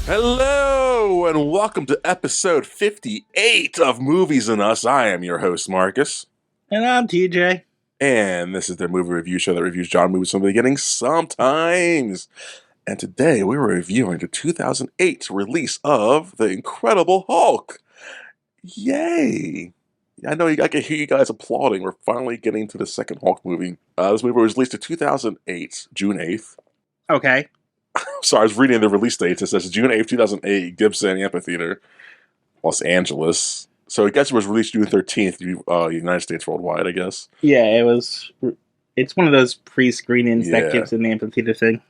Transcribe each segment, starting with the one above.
Hello, and welcome to episode 58 of Movies and Us. I am your host, Marcus. And I'm TJ. And this is the movie review show that reviews genre movies from the beginning sometimes. And today we're reviewing the 2008 release of The Incredible Hulk. Yay! I know I can hear you guys applauding. We're finally getting to the second Hulk movie. This movie was released in 2008, June 8th. Okay. Sorry, I was reading the release dates. It says June 8th, 2008, Gibson Amphitheater, Los Angeles. So I guess it was released June 13th, United States worldwide, I guess. Yeah, it's one of those pre-screenings that gives an amphitheater thing.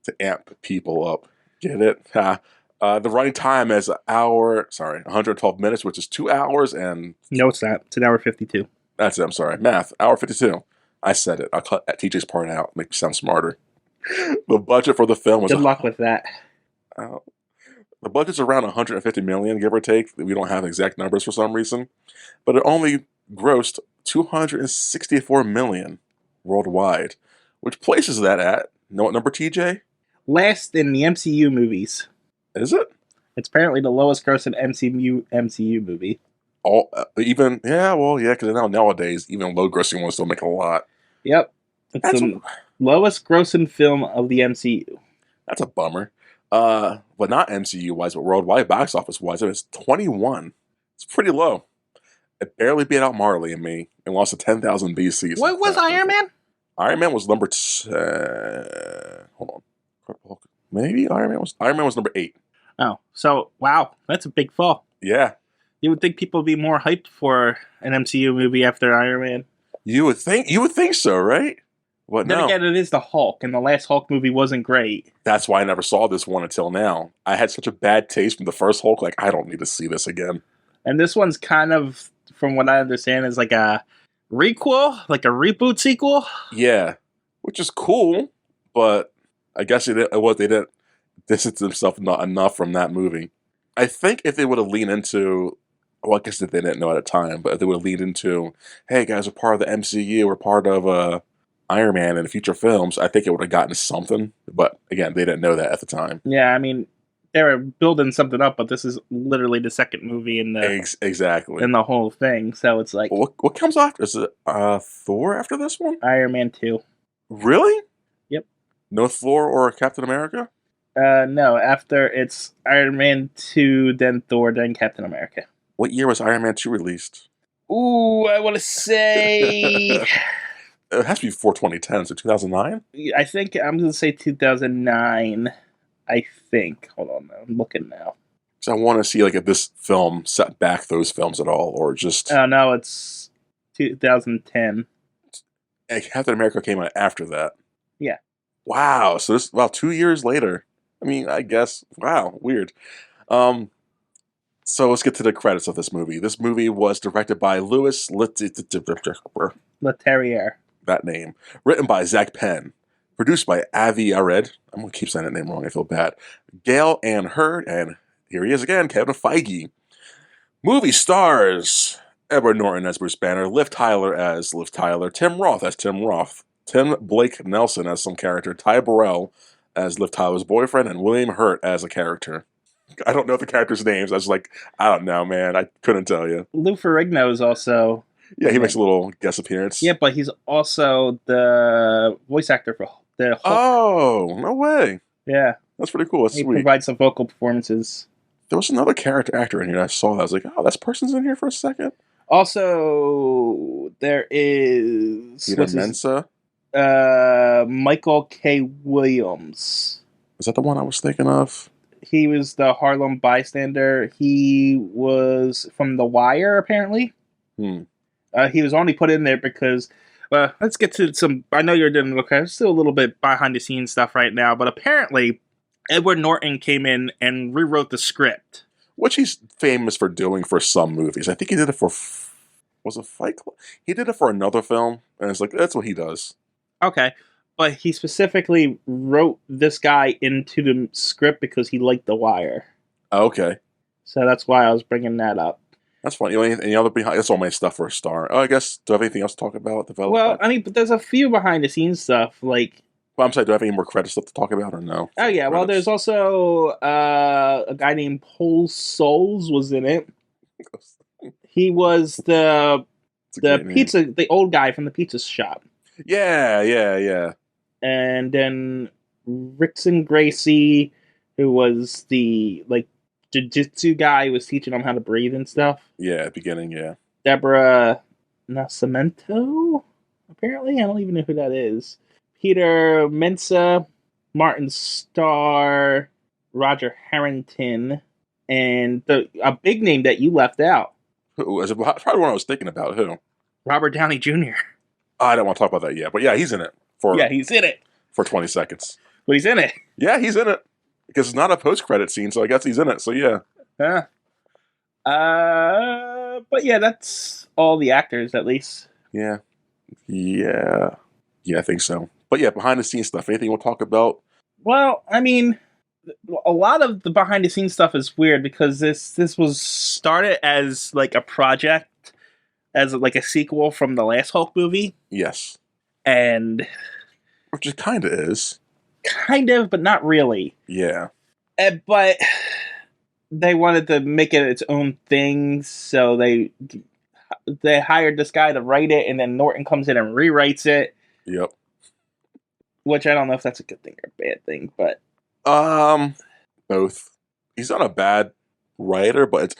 To amp people up. Get it? The running time is 112 minutes, which is 2 hours and... No, it's not. It's an hour 52. That's it, I'm sorry. Math, hour 52. I said it. I'll cut TJ's part out, make me sound smarter. The budget for the film was... Good luck with that. The budget's around $150 million, give or take. We don't have exact numbers for some reason. But it only grossed $264 million worldwide, which places that at... Know what number, TJ? Last in the MCU movies. Is it? It's apparently the lowest grossing MCU movie. Because nowadays, even low-grossing ones don't make a lot. Yep. It's the lowest grossing film of the MCU. That's a bummer. But not MCU-wise, but worldwide box office-wise, it was 21. It's pretty low. It barely beat out Marley and Me and lost to 10,000 BC. What was Iron Man? Iron Man was number... hold on. Maybe Iron Man was number 8. Oh, so, wow. That's a big fall. Yeah. You would think people would be more hyped for an MCU movie after Iron Man. You would think so, right? But then no. again, it is the Hulk, and the last Hulk movie wasn't great. That's why I never saw this one until now. I had such a bad taste from the first Hulk, like, I don't need to see this again. And this one's kind of, from what I understand, is like a requel, like a reboot sequel. Yeah, which is cool, but I guess they didn't distance themselves not enough from that movie. I think if they would have leaned into, well, I guess that they didn't know at the time, but if they would have leaned into, hey guys, we're part of the MCU, we're part of Iron Man in future films, I think it would have gotten something. But again, they didn't know that at the time. Yeah, I mean, they were building something up, but this is literally the second movie in the exactly in the whole thing. So it's like, what comes after? Is it Thor after this one? Iron Man 2. Really? Yep. No Thor or Captain America? No. After it's Iron Man 2, then Thor, then Captain America. What year was Iron Man 2 released? Ooh, I want to say. It has to be before 2010, so 2009? I think I'm going to say 2009. I think. Hold on, I'm looking now. So I want to see if this film set back those films at all, or just... Oh, no, it's 2010. Captain America came out after that. Yeah. Wow, so 2 years later. I mean, I guess, wow, weird. So let's get to the credits of this movie. This movie was directed by Louis Leterrier. That name. Written by Zach Penn. Produced by Avi Arad. I'm going to keep saying that name wrong. I feel bad. Gail Ann Hurd. And here he is again, Kevin Feige. Movie stars Edward Norton as Bruce Banner. Liv Tyler as Liv Tyler. Tim Roth as Tim Roth. Tim Blake Nelson as some character. Ty Burrell as Liv Tyler's boyfriend. And William Hurt as a character. I don't know the characters' names. I was like, I don't know, man. I couldn't tell you. Lou Ferrigno is also... Yeah, he makes a little guest appearance. Yeah, but he's also the voice actor for the Hulk. Oh, no way. Yeah. That's pretty cool. That's he sweet. Provides some vocal performances. There was another character actor in here. I saw that. I was like, oh, that person's in here for a second. Also, there is... Peter Mensa? Michael K. Williams. Is that the one I was thinking of? He was the Harlem bystander. He was from The Wire, apparently. He was only put in there because... let's get to some... I know you're doing... Okay, I'm still a little bit behind-the-scenes stuff right now, but apparently Edward Norton came in and rewrote the script. Which he's famous for doing for some movies. I think he did it for... Was it Fight Club? He did it for another film, and it's like, that's what he does. Okay, but he specifically wrote this guy into the script because he liked The Wire. Okay. So that's why I was bringing that up. That's funny. Any other behind? That's all my stuff for a star. Oh, I guess. Do I have anything else to talk about? Well, I mean, but there's a few behind the scenes stuff. Like Well, I'm sorry, do I have any more credit stuff to talk about or no? Oh yeah, well, there's also a guy named Paul Souls was in it. He was the pizza, the old guy from the pizza shop. Yeah. And then Rickson Gracie, who was the jiu-jitsu guy who was teaching them how to breathe and stuff. Yeah, at the beginning, yeah. Deborah Nascimento, apparently. I don't even know who that is. Peter Mensa, Martin Starr, Roger Harrington, and a big name that you left out. Who? Probably one I was thinking about. Who? Robert Downey Jr. I don't want to talk about that yet, but yeah, he's in it. He's in it. For 20 seconds. But he's in it. Yeah, he's in it. Because it's not a post-credit scene, so I guess he's in it, so yeah. But yeah, that's all the actors, at least. Yeah, I think so. But yeah, behind-the-scenes stuff. Anything we'll talk about? Well, I mean, a lot of the behind-the-scenes stuff is weird because this was started as like a project, as like a sequel from the last Hulk movie. Yes. And... which it kind of is. Kind of, but not really. Yeah. But they wanted to make it its own thing, so they hired this guy to write it, and then Norton comes in and rewrites it. Yep. Which I don't know if that's a good thing or a bad thing, but... both. He's not a bad writer, but it's...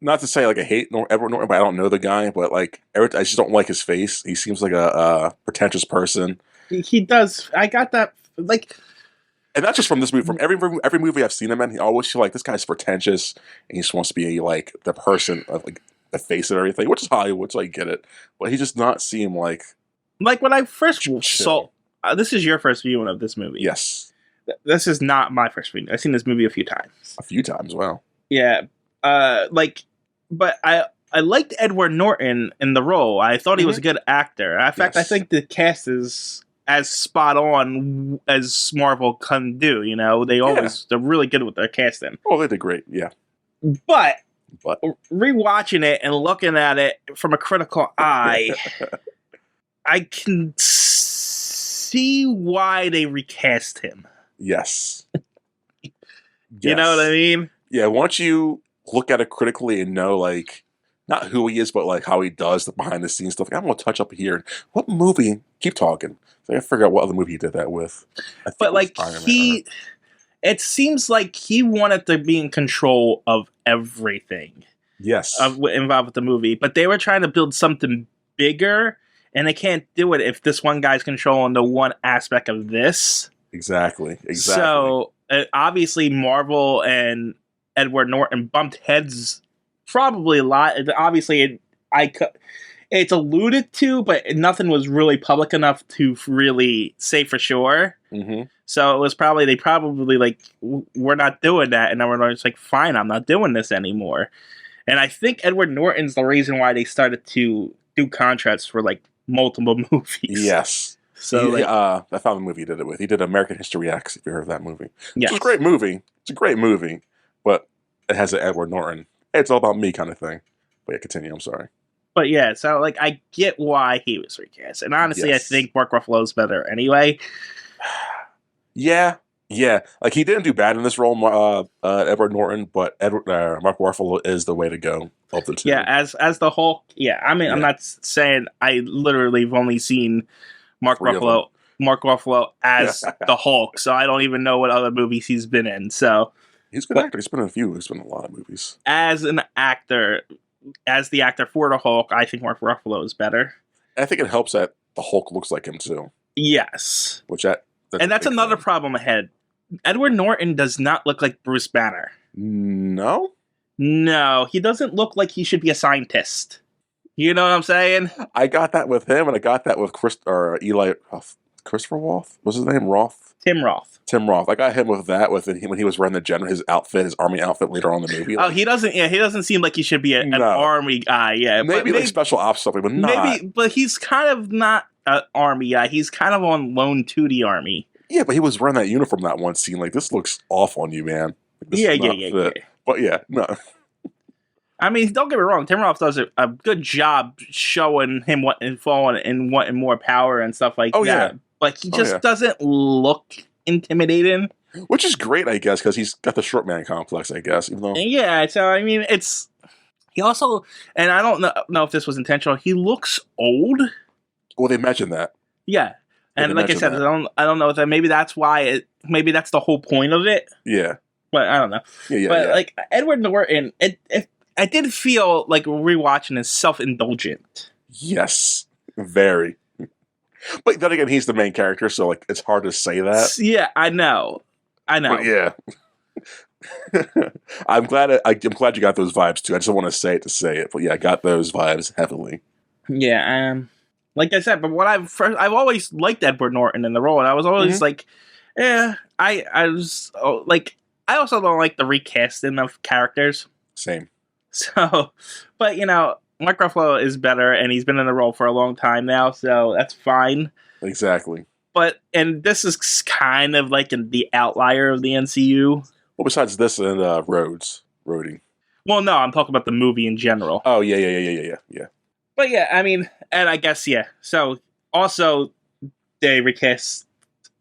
not to say, like, I hate Edward Norton, but I don't know the guy, but, like, I just don't like his face. He seems like a pretentious person. He does. I got that, like... and not just from this movie, from every movie I've seen him in, he always feel like this guy's pretentious, and he just wants to be, like, the person, of like, the face of everything, which is Hollywood, so I get it. But he just not seem like... like, when I first saw... this is your first viewing of this movie. Yes. This is not my first viewing. I've seen this movie a few times. A few times, wow. Yeah. But I liked Edward Norton in the role. I thought he was a good actor. In fact, I think the cast is as spot on as Marvel can do. You know, they're really good with their casting. Oh, they did great. Yeah. But rewatching it and looking at it from a critical eye, I can see why they recast him. Yes. You know what I mean? Yeah. Once you look at it critically and know, like, not who he is, but like how he does the behind the scenes stuff. Like, I'm gonna touch up here. What movie? Keep talking. So I figure out what other movie he did that with. But like it seems like he wanted to be in control of everything. Yes, involved with the movie, but they were trying to build something bigger, and they can't do it if this one guy's controlling the one aspect of this. Exactly. So obviously, Marvel and Edward Norton bumped heads probably a lot. Obviously, it's alluded to, but nothing was really public enough to really say for sure. Mm-hmm. So it was they probably like, we're not doing that. And Edward Norton's like, fine, I'm not doing this anymore. And I think Edward Norton's the reason why they started to do contracts for like multiple movies. Yes. So I found the movie he did it with. He did American History X, if you heard of that movie. Yes. It's a great movie. It's a great movie, but it has an Edward Norton. Hey, it's all about me kind of thing. But yeah, continue. I'm sorry. But yeah, so like I get why he was recast, and honestly, I think Mark Ruffalo's better anyway. Yeah. Like he didn't do bad in this role, Edward Norton, but Mark Ruffalo is the way to go of the two. Yeah, as the Hulk. Yeah, I mean, I'm not saying I literally have only seen Mark Ruffalo as the Hulk, so I don't even know what other movies he's been in. So he's a good actor. He's been in a few. He's been in a lot of movies. As an actor, as the actor for the Hulk, I think Mark Ruffalo is better. I think it helps that the Hulk looks like him too. Yes, that's another problem ahead. Edward Norton does not look like Bruce Banner. No, he doesn't look like he should be a scientist. You know what I'm saying? I got that with him, and I got that with Christopher Roth. What's his name? Roth. Tim Roth. I got him with that when he was wearing his army outfit later on in the movie. Like, he doesn't seem like he should be an army guy. Yeah, maybe like special ops something, but not. But he's kind of not an army guy. He's kind of on loan to the army. Yeah, but he was wearing that uniform that one scene. Like, this looks off on you, man. Yeah. But yeah, no. I mean, don't get me wrong. Tim Roth does a good job showing him wanting more power and stuff like that. but he just doesn't look intimidating. Which is great, I guess, because he's got the short man complex, I guess. Even though, yeah, so I mean, he also, and I don't know if this was intentional. He looks old. Well, they mentioned that. Yeah, and like I said, I don't know if that maybe that's why maybe that's the whole point of it. Yeah, but I don't know. But like Edward Norton, I did feel like rewatching is self-indulgent. Yes, very. But then again, he's the main character, so like it's hard to say that. Yeah, I know. But yeah. I'm glad you got those vibes too. I just don't want to say it to say it, but yeah, I got those vibes heavily. Yeah, like I said, but I've always liked Edward Norton in the role, and I was always like, yeah, I was like, I also don't like the recasting of characters. Same. So, but you know, Mark Ruffalo is better, and he's been in the role for a long time now, so that's fine. Exactly. But, and this is kind of like the outlier of the MCU. Well, besides this and Roading. Well, no, I'm talking about the movie in general. Oh, yeah. But yeah, I mean, and I guess, yeah. So, also, they recast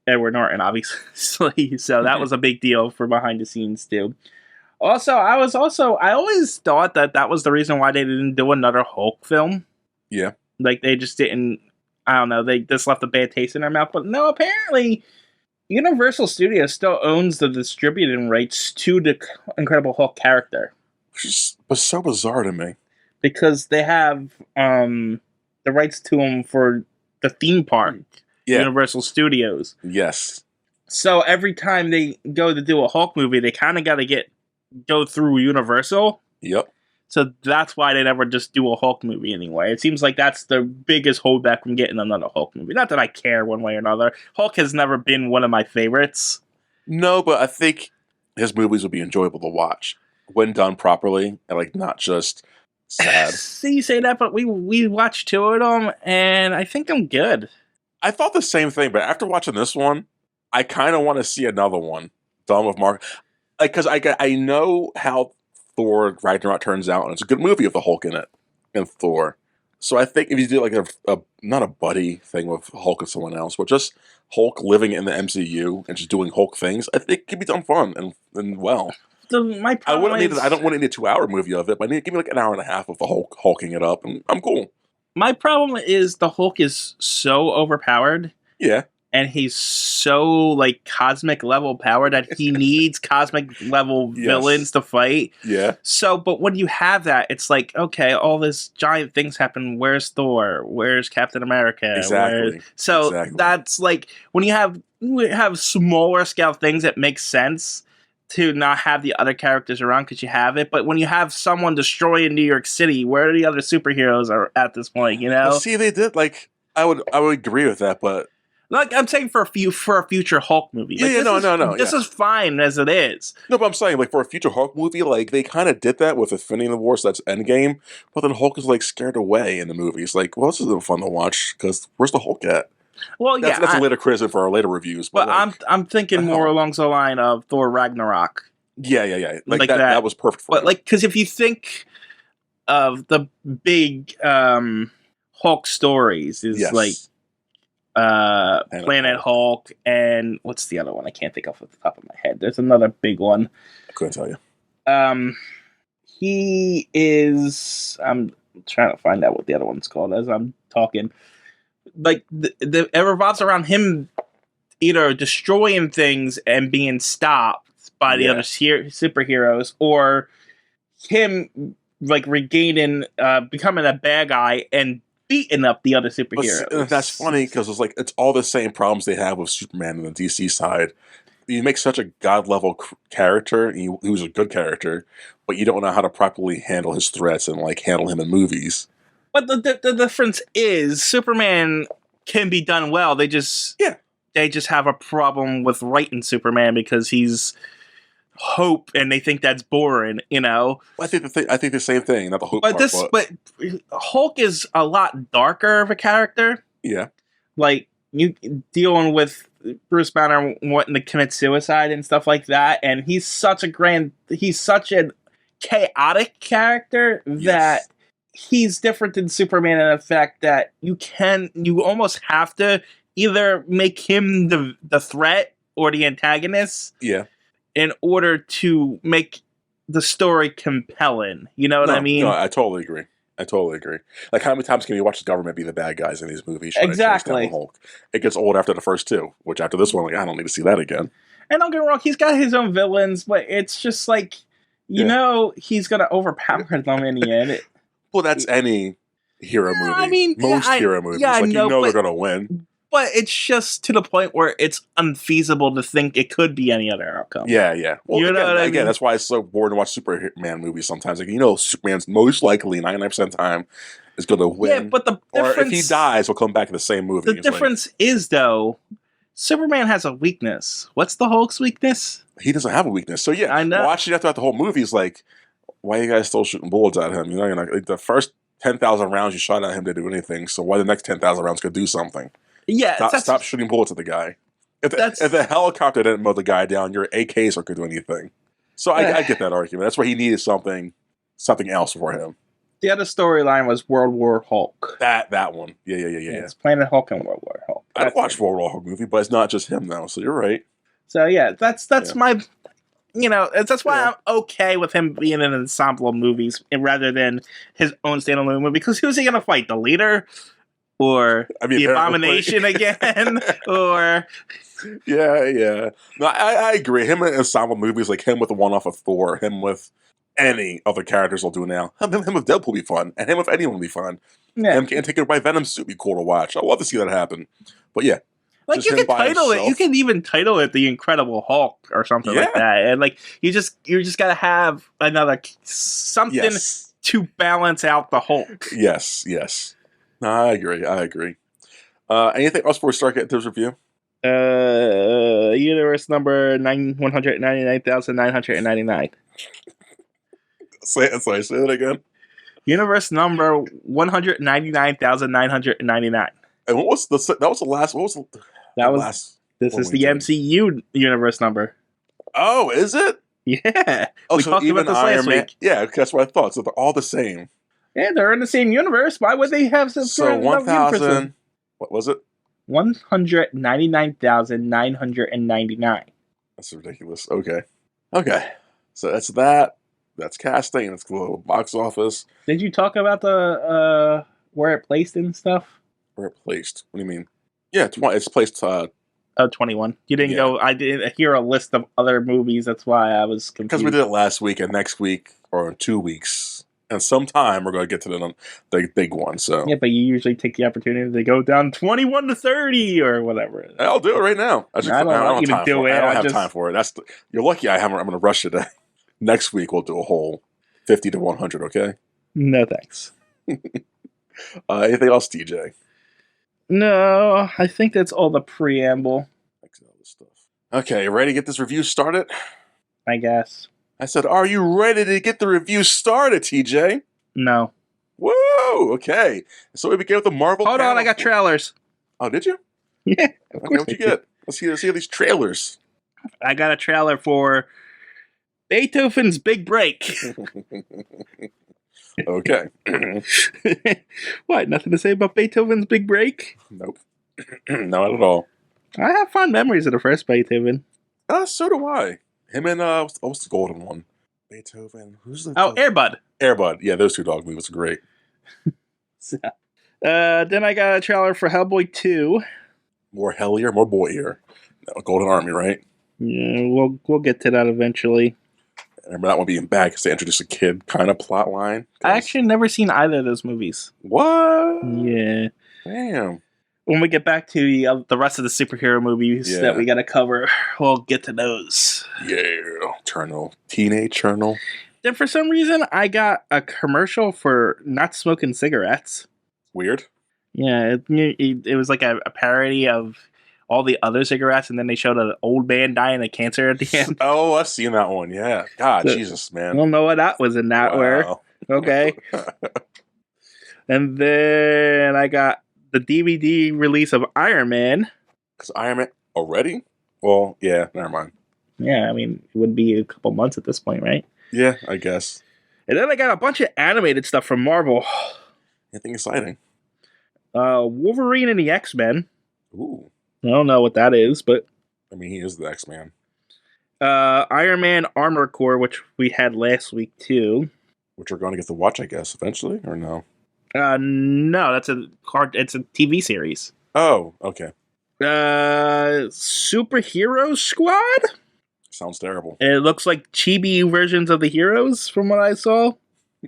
Edward Norton, obviously. So that was a big deal for behind the scenes, too. Also, I always thought that was the reason why they didn't do another Hulk film. Yeah. Like, they just didn't, I don't know, they just left a bad taste in their mouth. But no, apparently, Universal Studios still owns the distributing rights to the Incredible Hulk character. Which was so bizarre to me. Because they have the rights to him for the theme park, Universal Studios. Yes. So every time they go to do a Hulk movie, they kind of got to go through Universal. Yep. So that's why they never just do a Hulk movie anyway. It seems like that's the biggest holdback from getting another Hulk movie. Not that I care one way or another. Hulk has never been one of my favorites. No, but I think his movies would be enjoyable to watch when done properly and like not just sad. See, you say that, but we watched 2 of them, and I think I'm good. I thought the same thing, but after watching this one, I kind of want to see another one done with Mark. Like, because I know how Thor Ragnarok turns out, and it's a good movie with the Hulk in it, and Thor. So I think if you do like a not a buddy thing with Hulk and someone else, but just Hulk living in the MCU and just doing Hulk things, I think it could be done fun and well. My problem I don't want to need a 2-hour movie of it, but give me like an hour and a half of the Hulk hulking it up, and I'm cool. My problem is the Hulk is so overpowered. Yeah. And he's so like cosmic level power that he needs cosmic level villains to fight. Yeah. So, but when you have that, it's like, okay, all this giant things happen. Where's Thor? Where's Captain America? Exactly. That's like when you have smaller scale things, it makes sense to not have the other characters around because you have it. But when you have someone destroying New York City, where are the other superheroes are at this point? You know. Well, see, they did like I would agree with that, but. Like I'm saying for a future Hulk movie. Like, No. This is fine as it is. No, but I'm saying like for a future Hulk movie, like they kind of did that with Infinity War, so that's Endgame. But then Hulk is like scared away in the movies. Like, well, this isn't fun to watch because where's the Hulk at? Well, that's a later criticism for our later reviews. But I'm thinking more along the line of Thor Ragnarok. Yeah. Like that was perfect for But like, because if you think of the big Hulk stories, is like. Planet Hulk, and what's the other one? I can't think of at the top of my head. There's another big one. I couldn't tell you. He is. I'm trying to find out what the other one's called as I'm talking. Like it revolves around him either destroying things and being stopped by the other superheroes, or him like regaining, becoming a bad guy and beating up the other superheroes. But that's funny because it's all the same problems they have with Superman on the DC side. You make such a god level character, who's a good character, but you don't know how to properly handle his threats and like handle him in movies. But the difference is Superman can be done well. They just have a problem with writing Superman because he's Hope, and they think that's boring, you know. I think the same thing, not the Hope part. But Hulk is a lot darker of a character. Yeah, like you dealing with Bruce Banner wanting to commit suicide and stuff like that, and he's such a chaotic character that he's different than Superman in the fact that you almost have to either make him the threat or the antagonist. Yeah. In order to make the story compelling. You know what I mean? No, I totally agree. Like, how many times can you watch the government be the bad guys in these movies trying to chase down the Hulk? It gets old after the first two, which after this one, like, I don't need to see that again. And don't get me wrong, he's got his own villains, but it's just like, you know, he's going to overpower them in the end. Well, that's any hero movie. I mean, most hero movies. Yeah, like, they're going to win. But it's just to the point where it's unfeasible to think it could be any other outcome. Yeah, yeah. Well, you know what I mean? That's why it's so boring to watch Superman movies sometimes. Like, Superman's most likely 99% of the time is going to win. Yeah, but the difference... Or if he dies, he'll come back in the same movie. The difference is, though, Superman has a weakness. What's the Hulk's weakness? He doesn't have a weakness. So, yeah, I know. watching that throughout the whole movie is like, why are you guys still shooting bullets at him? You're not, like, the first 10,000 rounds you shot at him didn't do anything, so why the next 10,000 rounds could do something? Yeah, stop shooting bullets at the guy. If the helicopter didn't mow the guy down, your AKs aren't going to do anything. So I get that argument. That's why he needed something else for him. The other storyline was World War Hulk. That one. Yeah. It's Planet Hulk and World War Hulk. I'd watch World War Hulk movie, but it's not just him though. So you're right. So yeah, that's my. That's why I'm okay with him being in an ensemble of movies rather than his own standalone movie. Because who's he going to fight? The leader? Or the Abomination again? Or... Yeah. No, I agree. Him in ensemble movies, like him with the one-off of Thor, him with any other characters will do now. Him with Deadpool will be fun, and him with anyone will be fun. Yeah. Him getting taken by Venom suit would be cool to watch. I'd love to see that happen. But yeah. Like, you can title it. You can even title it The Incredible Hulk or something like that. And like you just got to have another something to balance out the Hulk. Yes. No, I agree. Anything else before we start getting to this review? Universe number 199,999. Say it again. Universe number 199,999. And what was that was the last? What was the last? This is the MCU universe number. Oh, is it? Yeah. Oh, we talked about this last week. Yeah, that's what I thought. So they're all the same. Yeah, they're in the same universe. Why would they have some? So 1,000. What was it? 199,999. That's ridiculous. Okay. So that's that. That's casting. That's global box office. Did you talk about the where it placed and stuff? Where it placed? What do you mean? Yeah, it's placed. 21. You didn't go. I didn't hear a list of other movies. That's why I was confused. Because we did it last week and next week or in 2 weeks. And sometime we're going to get to the big one. So yeah, but you usually take the opportunity to go down 21 to 30 or whatever. I'll do it right now. I don't have time for it. You're lucky I'm going to rush today. Next week we'll do a whole 50 to 100. Okay. No thanks. Anything else, TJ? No, I think that's all the preamble. Okay, you ready to get this review started? I guess. I said, are you ready to get the review started, TJ? No. Whoa, okay. So we begin with the Marvel. Hold on, I got trailers. Oh, did you? Yeah, of course. What'd you get? Let's see these trailers. I got a trailer for Beethoven's Big Break. Okay. What, nothing to say about Beethoven's Big Break? Nope. Not at all. I have fond memories of the first Beethoven. So do I. Him and, what's the golden one? Beethoven. Who's the... Oh, Air Bud. Air Bud. Yeah, those two dog movies are great. Then I got a trailer for Hellboy 2. More hellier, more boyier. No, Golden Army, right? Yeah, we'll get to that eventually. I remember that one being bad because they introduced a kid kind of plot line. I actually never seen either of those movies. What? Yeah. Damn. When we get back to the rest of the superhero movies that we got to cover, we'll get to those. Yeah. Teenage Eternal. Then for some reason, I got a commercial for not smoking cigarettes. Weird. Yeah, it was like a parody of all the other cigarettes, and then they showed an old man dying of cancer at the end. Oh, I've seen that one, yeah. God, Jesus, man. I don't know what that was in that where. Okay. And then I got the DVD release of Iron Man. Because Iron Man already? Well, yeah, never mind. Yeah, I mean, it would be a couple months at this point, right? Yeah, I guess. And then I got a bunch of animated stuff from Marvel. Anything exciting? Wolverine and the X-Men. Ooh. I don't know what that is, but I mean, he is the X-Man. Iron Man Armor Core, which we had last week too. Which we're going to get to watch, I guess, eventually, or no? No, that's a card. It's a TV series. Oh, okay. Superhero Squad. Sounds terrible. It looks like chibi versions of the heroes, from what I saw.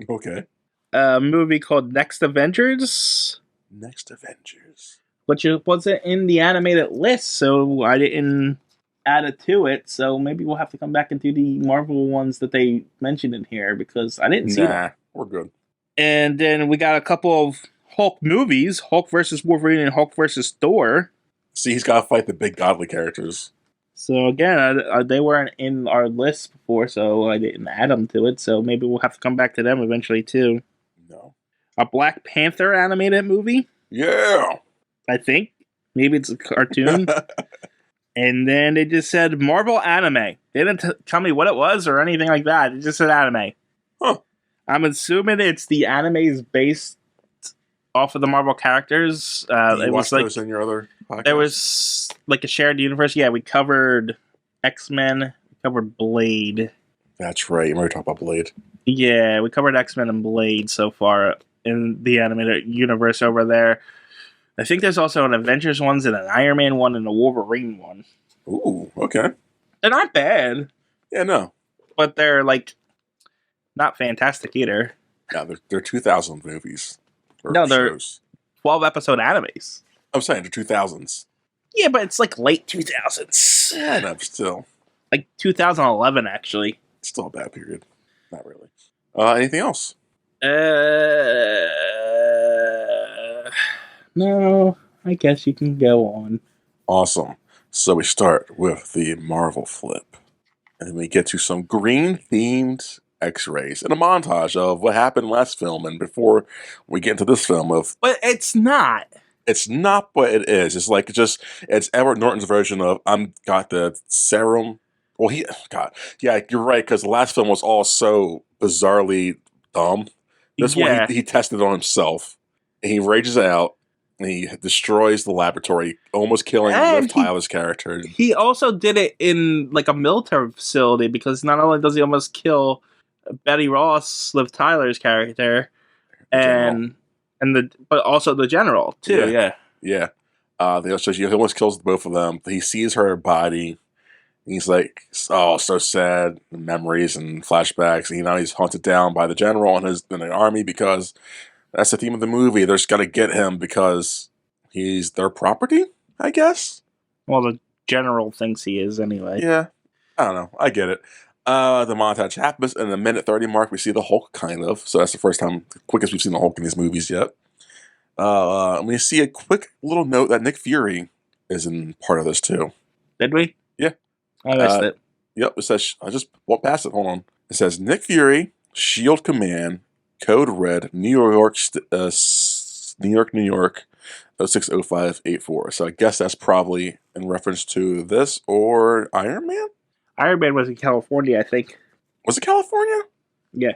Okay. A movie called Next Avengers, Next Avengers. which wasn't in the animated list, so I didn't add it to it. So maybe we'll have to come back and do the Marvel ones that they mentioned in here because I didn't see them. We're good. And then we got a couple of Hulk movies: Hulk versus Wolverine and Hulk versus Thor. See, he's got to fight the big godly characters. So again, they weren't in our list before, so I didn't add them to it. So maybe we'll have to come back to them eventually too. No. A Black Panther animated movie, Yeah. I think. Maybe it's a cartoon. And then they just said Marvel anime. They didn't tell me what it was or anything like that. It just said anime. Huh. I'm assuming it's the animes based off of the Marvel characters. It was like those in your other podcast? There was like a shared universe. Yeah, we covered X-Men. We covered Blade. That's right. We're talking about Blade. Yeah, we covered X-Men and Blade so far in the animated universe over there. I think there's also an Avengers one, and an Iron Man one, and a Wolverine one. Ooh, okay. They're not bad. Yeah, no. But they're like not fantastic either. Yeah, they're 2000 movies. No, they're shows. 12 episode animes. I'm saying they're 2000s. Yeah, but it's like late 2000s. Yeah, no, still. Like 2011, actually. Still a bad period. Not really. Anything else? No, I guess you can go on. Awesome. So we start with the Marvel flip. And then we get to some green-themed X-rays and a montage of what happened last film and before we get into this film of... But it's not. It's not what it is. It's like, it's Edward Norton's version of, I'm got the serum. Well, yeah, you're right, because the last film was all so bizarrely dumb. This one, he tested on himself. And he rages out, and he destroys the laboratory, almost killing Liv Tyler's character. He also did it in like a military facility, because not only does he almost kill Betty Ross, Liv Tyler's character, but also the general too. Yeah. So he almost kills both of them. He sees her body. He's like, oh, so sad, memories and flashbacks. And now he's hunted down by the general and the army because that's the theme of the movie. They're just got to get him because he's their property, I guess. Well, the general thinks he is anyway. Yeah, I don't know. I get it. The montage happens, and in the minute 30 mark, we see the Hulk, kind of. So that's the first time, the quickest we've seen the Hulk in these movies yet. And we see a quick little note that Nick Fury is in part of this, too. Did we? Yeah. I missed it. Yep, it says, I just won't pass it, hold on. It says, Nick Fury, Shield Command, Code Red, New York, 060584. So I guess that's probably in reference to this or Iron Man? Iron Man was in California, I think. Was it California? Yeah.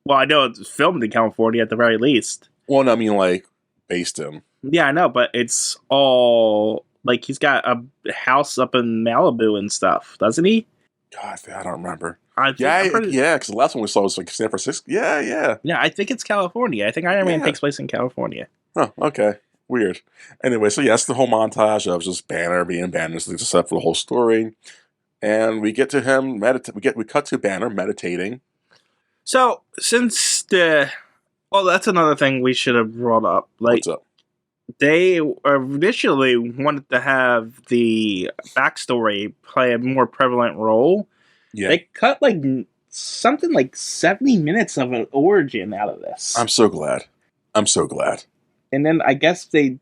Well, I know it's filmed in California at the very least. Well, no, I mean, like, based in. Yeah, I know, but it's all... Like, he's got a house up in Malibu and stuff, doesn't he? God, I don't remember. Yeah, because the last one we saw was like San Francisco. Yeah. Yeah, I think it's California. I think Iron Man takes place in California. Oh, okay. Weird. Anyway, so yes, the whole montage of just Banner being Banner is set for the whole story. And we get to him, we cut to Banner meditating. So, since that's another thing we should have brought up. Like, what's up? They initially wanted to have the backstory play a more prevalent role. Yeah. They cut like something like 70 minutes of an origin out of this. I'm so glad. And then I guess they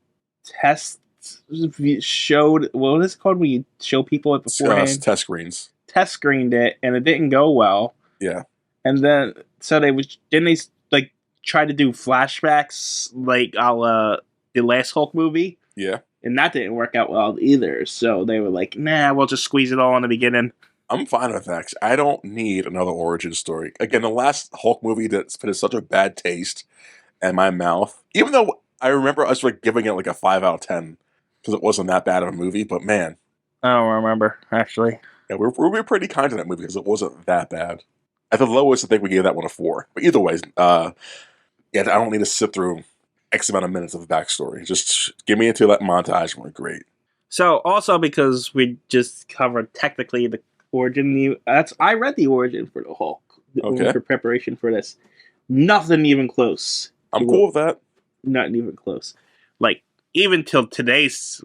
showed, what is it called when you show people it beforehand? Test screens. Test screened it, and it didn't go well. Yeah. And then, so they like try to do flashbacks like a la the last Hulk movie. Yeah. And that didn't work out well either. So they were like, nah, we'll just squeeze it all in the beginning. I'm fine with that. I don't need another origin story. Again, the last Hulk movie that's put such a bad taste in my mouth. Even though I remember us like giving it like a 5 out of 10. because it wasn't that bad of a movie. But man, I don't remember, actually. yeah, we're pretty kind to that movie because it wasn't that bad. At the lowest, I think we gave that one a 4. But either way, yeah, I don't need to sit through X amount of minutes of the backstory. Just give me into that montage and we're great. So, also because we just covered technically the origin, I read the origin for the Hulk for preparation for this. Nothing even close. I'm cool with that. Not even close. Like, even till today's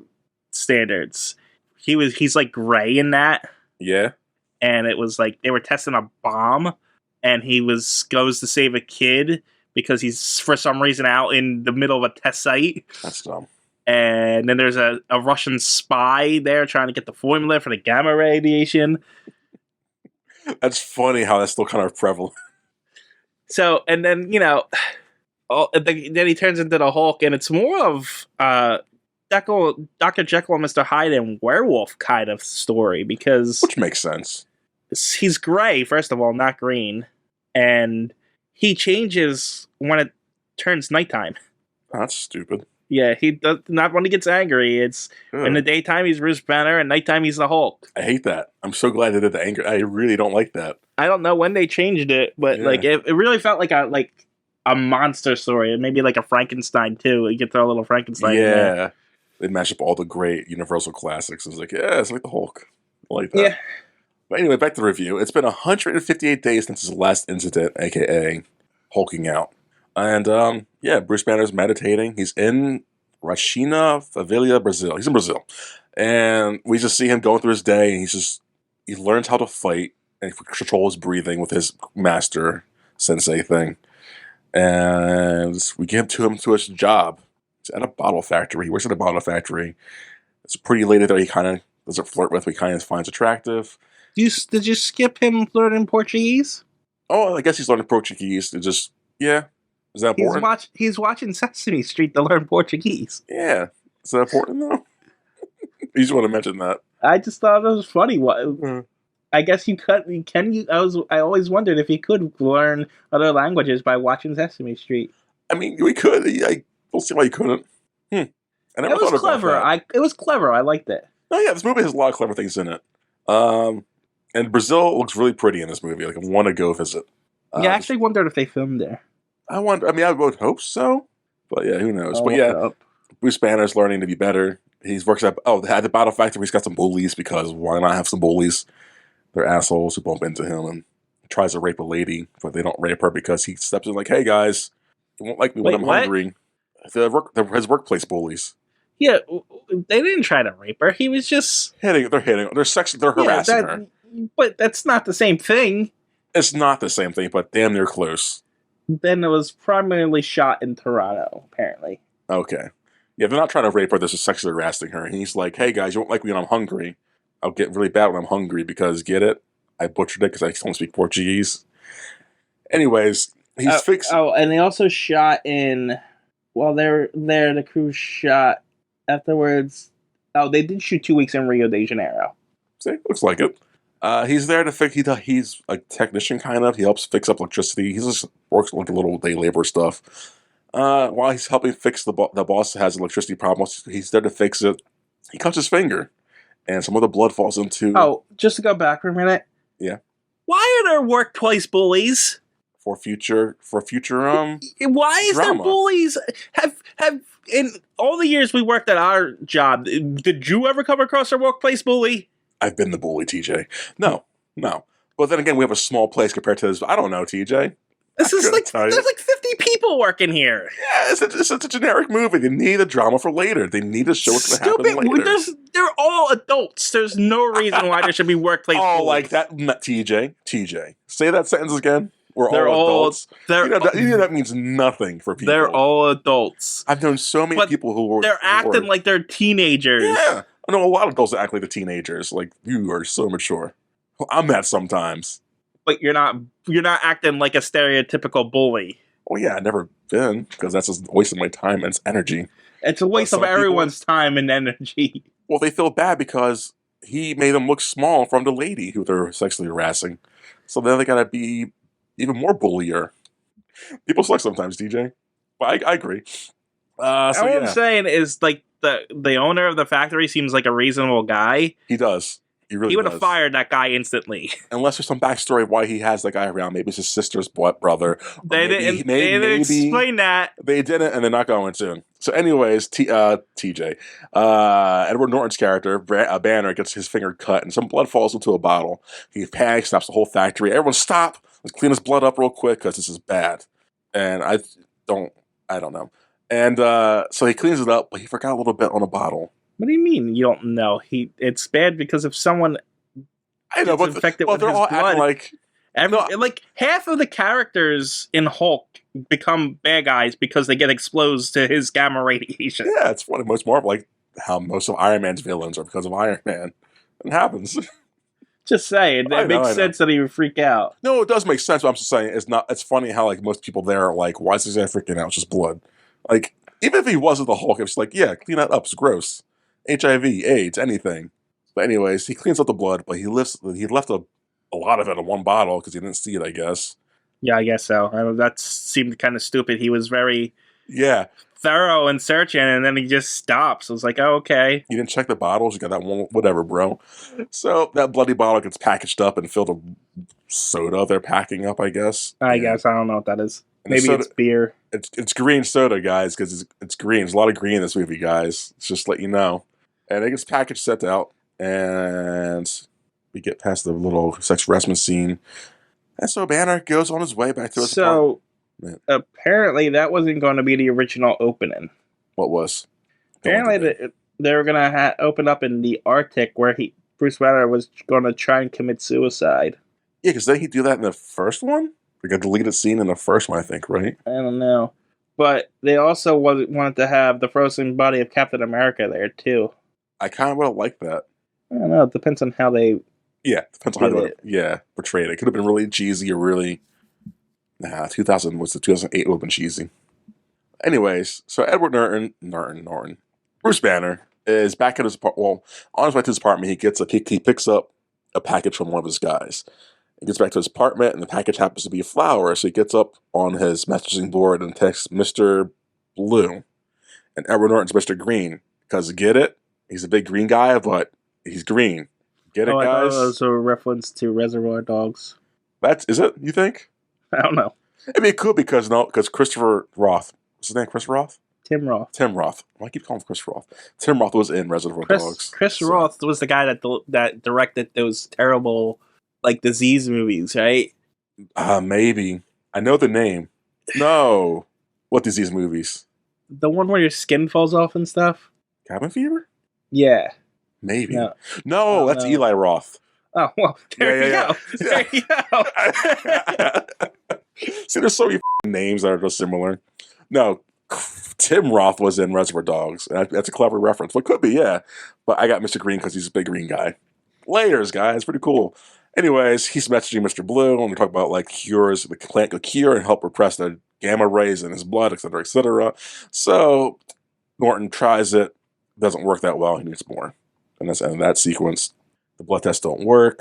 standards, he's like gray in that. Yeah. And it was like they were testing a bomb, and he goes to save a kid because he's for some reason out in the middle of a test site. That's dumb. And then there's a Russian spy there trying to get the formula for the gamma radiation. That's funny how that's still kind of prevalent. So, and then, then he turns into the Hulk, and it's more of Dr. Jekyll and Mr. Hyde and werewolf kind of story, because... Which makes sense. He's gray, first of all, not green. And he changes when it turns nighttime. That's stupid. Yeah, he does not when he gets angry. It's in the daytime he's Bruce Banner, and nighttime he's the Hulk. I hate that. I'm so glad they did the anger. I really don't like that. I don't know when they changed it, but like it really felt like a monster story, and maybe like a Frankenstein too. You could throw a little Frankenstein in there. They mash up all the great Universal classics. It's like, yeah, it's like the Hulk. I like that. Yeah. But anyway, back to the review. It's been 158 days since his last incident, aka hulking out. And Bruce Banner's meditating. He's in Rachina, Favela, Brazil. He's in Brazil. And we just see him going through his day, and he learns how to fight and control his breathing with his master sensei thing. And we get him to his job. He's at a bottle factory. He works at a bottle factory. It's a pretty lady that he kind of doesn't flirt with, but he kind of finds attractive. Did you skip him learning Portuguese? Oh, I guess he's learning Portuguese. Is that important? He's watching Sesame Street to learn Portuguese. Yeah. Is that important, though? You just want to mention that. I just thought it was funny. I guess you can. I always wondered if you could learn other languages by watching Sesame Street. I mean, we could. I don't see why you couldn't. I never thought about that. It was clever. I liked it. Oh, yeah. This movie has a lot of clever things in it. And Brazil looks really pretty in this movie. Like, I want to go visit. I actually wondered if they filmed there. I would hope so. But yeah, who knows? But yeah, Bruce Banner's learning to be better. He works at the Battle Factory. He's got some bullies, because why not have some bullies? They're assholes who bump into him and tries to rape a lady, but they don't rape her because he steps in like, hey guys, you won't like me when I'm hungry. His workplace bullies. Yeah, they didn't try to rape her. He was just hitting. They're harassing her. But that's not the same thing. It's not the same thing, but damn near close. Then it was primarily shot in Toronto, apparently. Okay. Yeah, they're not trying to rape her, they're just sexually harassing her. And he's like, hey guys, you won't like me when I'm hungry. I'll get really bad when I'm hungry because, get it? I butchered it because I don't speak Portuguese. Anyways, he's fixing... Oh, and they also shot in... While they're there, the crew shot afterwards... Oh, they did shoot 2 weeks in Rio de Janeiro. See, looks like it. He's there to fix... He's a technician, kind of. He helps fix up electricity. He just works like a little day labor stuff. While he's helping fix the boss has electricity problems, he's there to fix it. He cuts his finger, and some of the blood falls into... Oh, just to go back for a minute. Yeah. Why are there workplace bullies? For future Why is drama. there bullies? Have in all the years we worked at our job, did you ever come across a workplace bully? I've been the bully, TJ. No. But then again, we have a small place compared to this. I don't know, TJ. There's like 50 people working here. Yeah, it's a generic movie. They need a drama for later. They need to show what's going to happen later. They're all adults. There's no reason why there should be workplace bullies. Oh, like that, TJ. Say that sentence again. They're all adults. That means nothing for people. They're all adults. I've known so many people who were... They're acting like they're teenagers. Yeah. I know a lot of adults that act like the teenagers. Like, you are so mature. Well, I'm that sometimes. But you're not acting like a stereotypical bully. Oh yeah, I've never been, because that's just a waste of my time and it's energy. It's a waste of everyone's time and energy. Well, they feel bad because he made them look small in front of the lady who they're sexually harassing. So then they gotta be even more bullier. People suck sometimes, DJ. But I agree. All I'm saying is, like, the owner of the factory seems like a reasonable guy. He does. He really He would does. have fired that guy instantly. Unless there's some backstory of why he has that guy around. Maybe it's his sister's brother. They didn't explain that. They didn't, and they're not going to. So anyways, TJ. Edward Norton's character, Banner, gets his finger cut, and some blood falls into a bottle. He panics, stops the whole factory. Everyone stop! Let's clean his blood up real quick, because this is bad. And I don't know. And so he cleans it up, but he forgot a little bit on a bottle. What do you mean you don't know? It's bad because if someone but infected with they're his all blood, acting like half of the characters in Hulk become bad guys because they get exposed to his gamma radiation. Yeah, it's funny. Most Marvel, like how most of Iron Man's villains are because of Iron Man. It happens. Just saying, it makes sense that he would freak out. No, it does make sense. But I'm just saying, it's funny how like most people there are like, why is this guy freaking out? It's just blood. Like even if he wasn't the Hulk, it's like, yeah, clean that up. It's gross. HIV, AIDS, anything. But anyways, he cleans up the blood, but he left a lot of it in one bottle because he didn't see it, I guess. Yeah, I guess so. That seemed kind of stupid. He was very thorough in searching, and then he just stops. I was like, oh, okay. You didn't check the bottles? You got that one, whatever, bro. So that bloody bottle gets packaged up and filled with soda they're packing up, I guess. I guess. I don't know what that is. Maybe it's beer. It's green soda, guys, because it's green. There's a lot of green in this movie, guys. It's just to let you know. And it gets packaged, set out, and we get past the little sex harassment scene. And so Banner goes on his way back to his apartment. Apparently that wasn't going to be the original opening. What was? Apparently they were going to open up in the Arctic where Bruce Banner was going to try and commit suicide. Yeah, because didn't he do that in the first one? We got a deleted scene in the first one, I think, right? I don't know. But they also wanted to have the frozen body of Captain America there, too. I kind of would have liked that. I don't know. It depends on how they... Yeah, depends on how they portrayed it. It could have been really cheesy or really... 2008 would have been cheesy. Anyways, so Edward Norton, Bruce Banner, is back at his apartment. Well, on his way to his apartment, he picks up a package from one of his guys. He gets back to his apartment, and the package happens to be a flower, so he gets up on his messaging board and texts Mr. Blue. And Edward Norton's Mr. Green. Because get it? He's a big green guy, but he's green. Get it, guys? I thought it was a reference to Reservoir Dogs. Is it, you think? I don't know. I mean, it could because Christopher Roth. What's his name? Chris Roth? Tim Roth. Tim Roth. Why keep calling him Chris Roth? Tim Roth was in Reservoir Dogs. Chris Roth was the guy that directed those terrible, like, disease movies, right? Maybe. I know the name. No. What disease movies? The one where your skin falls off and stuff? Cabin Fever? Yeah. Maybe. No, that's Eli Roth. Oh, well, there you go. There you go. See, there's so many names that are just similar. No, Tim Roth was in Reservoir Dogs. That's a clever reference. Well, it could be, yeah. But I got Mr. Green because he's a big green guy. Layers, guys. Pretty cool. Anyways, he's messaging Mr. Blue, and we talk about, like, cures. The plant could cure and help repress the gamma rays in his blood, etc., etc. So Norton tries it. Doesn't work that well. He needs more. And that's the end of that sequence. The blood tests don't work.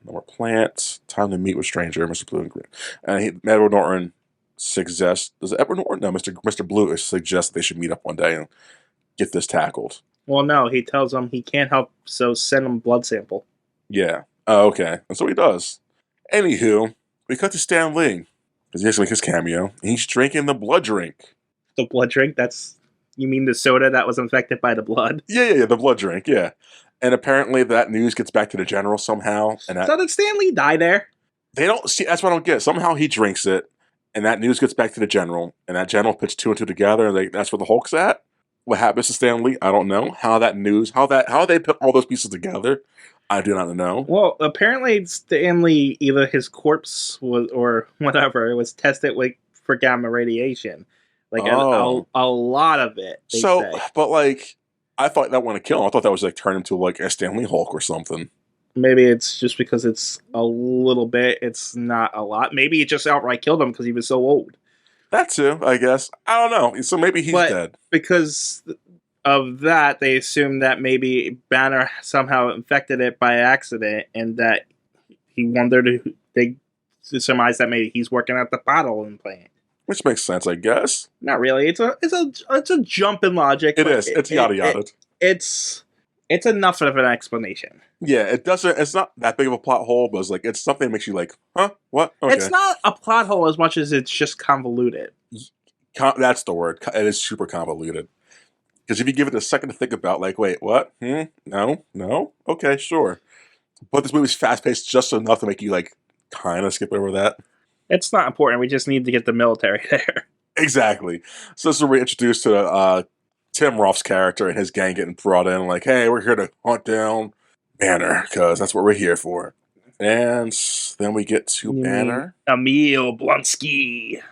No more plants. Time to meet with stranger, Mr. Blue and Green. And Edward Norton suggests... Does Edward Norton? No, Mr. Blue suggests they should meet up one day and get this tackled. Well, no. He tells him he can't help, so send him a blood sample. Yeah. Oh, okay. And so he does. Anywho, we cut to Stan Lee. Because he has to make his cameo. And he's drinking the blood drink. The blood drink? You mean the soda that was infected by the blood? Yeah, the blood drink, yeah. And apparently that news gets back to the general somehow. So did Stan Lee die there? They don't see. That's what I don't get. Somehow he drinks it, and that news gets back to the general, and that general puts two and two together, and that's where the Hulk's at. What happens to Stan Lee? I don't know. How they put all those pieces together, I do not know. Well, apparently Stan Lee, either his corpse or whatever, it was tested for gamma radiation. Like a lot of it. They say. But like, I thought that wouldn't kill him. I thought that was like turn him to like a Stan Lee Hulk or something. Maybe it's just because it's a little bit. It's not a lot. Maybe it just outright killed him because he was so old. That too, I guess. I don't know. So maybe he's dead. Because of that, they assume that maybe Banner somehow infected it by accident, and that they surmise that maybe he's working at the bottle implant. Which makes sense, I guess. Not really. It's a jump in logic. It but is. It's yada yada. It's enough of an explanation. Yeah, it doesn't. It's not that big of a plot hole, but it's like it's something that makes you like, huh? What? Okay. It's not a plot hole as much as it's just convoluted. That's the word. It is super convoluted. Because if you give it a second to think about, like, wait, what? No, okay, sure. But this movie's fast paced just enough to make you like kind of skip over that. It's not important. We just need to get the military there. Exactly. So this is where we're introduced to Tim Roth's character and his gang getting brought in. Like, hey, we're here to hunt down Banner because that's what we're here for. And then we get to Banner. Emil Blonsky.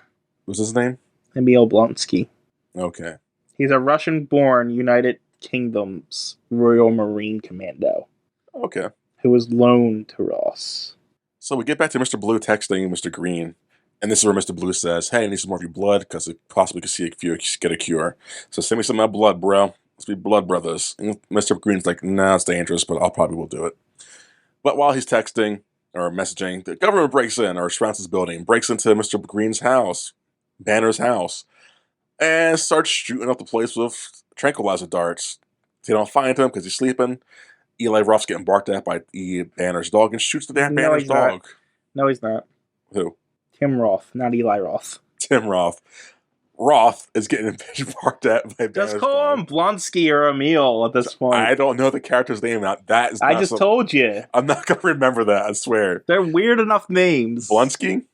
What's his name? Emil Blonsky. Okay. He's a Russian-born United Kingdom's Royal Marine Commando. Okay. Who was loaned to Ross. So we get back to Mr. Blue texting Mr. Green. And this is where Mr. Blue says, hey, I need some more of your blood because it possibly could see if you get a cure. So send me some of my blood, bro. Let's be blood brothers. And Mr. Green's like, nah, it's dangerous, but I'll probably will do it. But while he's texting or messaging, the government breaks in or surrounds his building, breaks into Mr. Green's house, Banner's house, and starts shooting up the place with tranquilizer darts. They don't find him because he's sleeping. Eli Roth's getting barked at by Banner's dog and shoots the damn Banner's dog. No, he's not. Who? Tim Roth, not Eli Roth. Tim Roth. Roth is getting barked at by Banner's dog. Just call him Blonsky or Emil at this point. I don't know the character's name. That is. I just told you. I'm not going to remember that, I swear. They're weird enough names. Blonsky?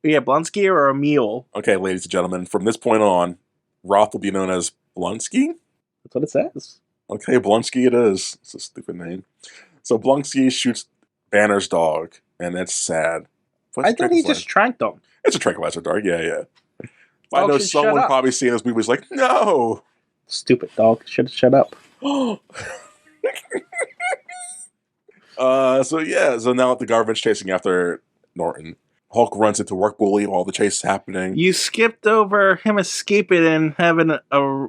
Yeah, Blonsky or Emil. Okay, ladies and gentlemen, from this point on, Roth will be known as Blonsky? That's what it says. Okay, Blonsky it is. It's a stupid name. So Blonsky shoots Banner's dog, and that's sad. I thought he just tranked him. It's a tranquilizer dog, yeah. I know someone probably seeing this movie was like, no! Stupid dog. Should have shut up. So now the government's chasing after Norton. Hulk runs into Work Bully while the chase is happening. You skipped over him escaping and having a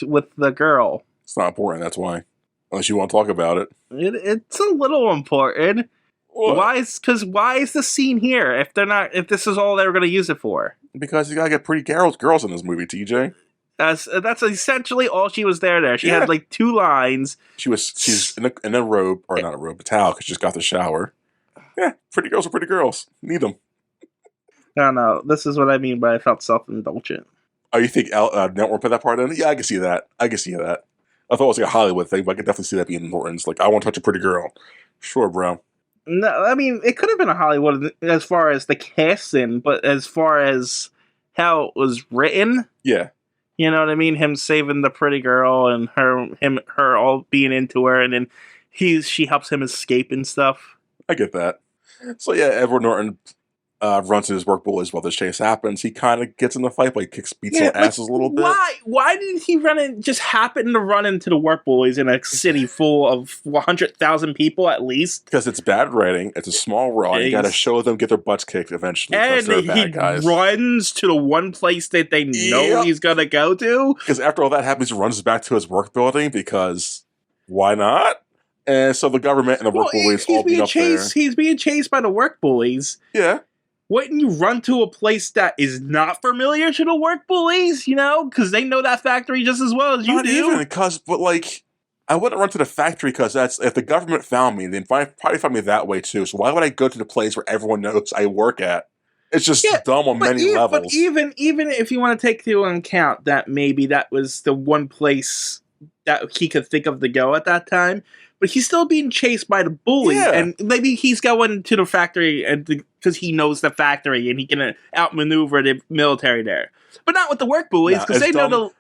with the girl. It's not important, that's why. Unless you want to talk about it. It's a little important. What? Why is the scene here if this is all they were going to use it for? Because you gotta get pretty girls in this movie, TJ. That's essentially all she was there. She had like 2 lines. She's in a robe, or not a robe, a towel, because she just got the shower. Yeah, pretty girls are pretty girls. Need them. No, this is what I mean by I felt self-indulgent. Oh, you think Network put that part in? Yeah, I can see that. I thought it was like a Hollywood thing, but I could definitely see that being Norton's. Like, I want to touch a pretty girl. Sure, bro. No, I mean, it could have been a Hollywood as far as the casting, but as far as how it was written, yeah, you know what I mean. Him saving the pretty girl and her all being into her, and then she helps him escape and stuff. I get that. So yeah, Edward Norton runs to his Work Bullies while this chase happens. He kind of gets in the fight, but he beats their asses a little bit. Why did he just happen to run into the Work Bullies in a city full of 100,000 people at least? Because it's bad writing. It's a small role. You got to show them get their butts kicked eventually. And they're bad guys. Runs to the one place that they know he's gonna go to. Because after all that happens, he runs back to his work building because why not? And so the government and the Work Bullies all beat up there. He's being chased by the Work Bullies. Yeah. Wouldn't you run to a place that is not familiar to the Work Bullies, because they know that factory just as well as you do? Not even, but like, I wouldn't run to the factory because if the government found me, they'd probably find me that way too. So why would I go to the place where everyone knows I work at? It's just dumb on many levels. But even if you want to take into account that maybe that was the one place that he could think of to go at that time, but he's still being chased by the bully, and maybe he's going to the factory because he knows the factory and he can outmaneuver the military there. But not with the Work Bullies because they know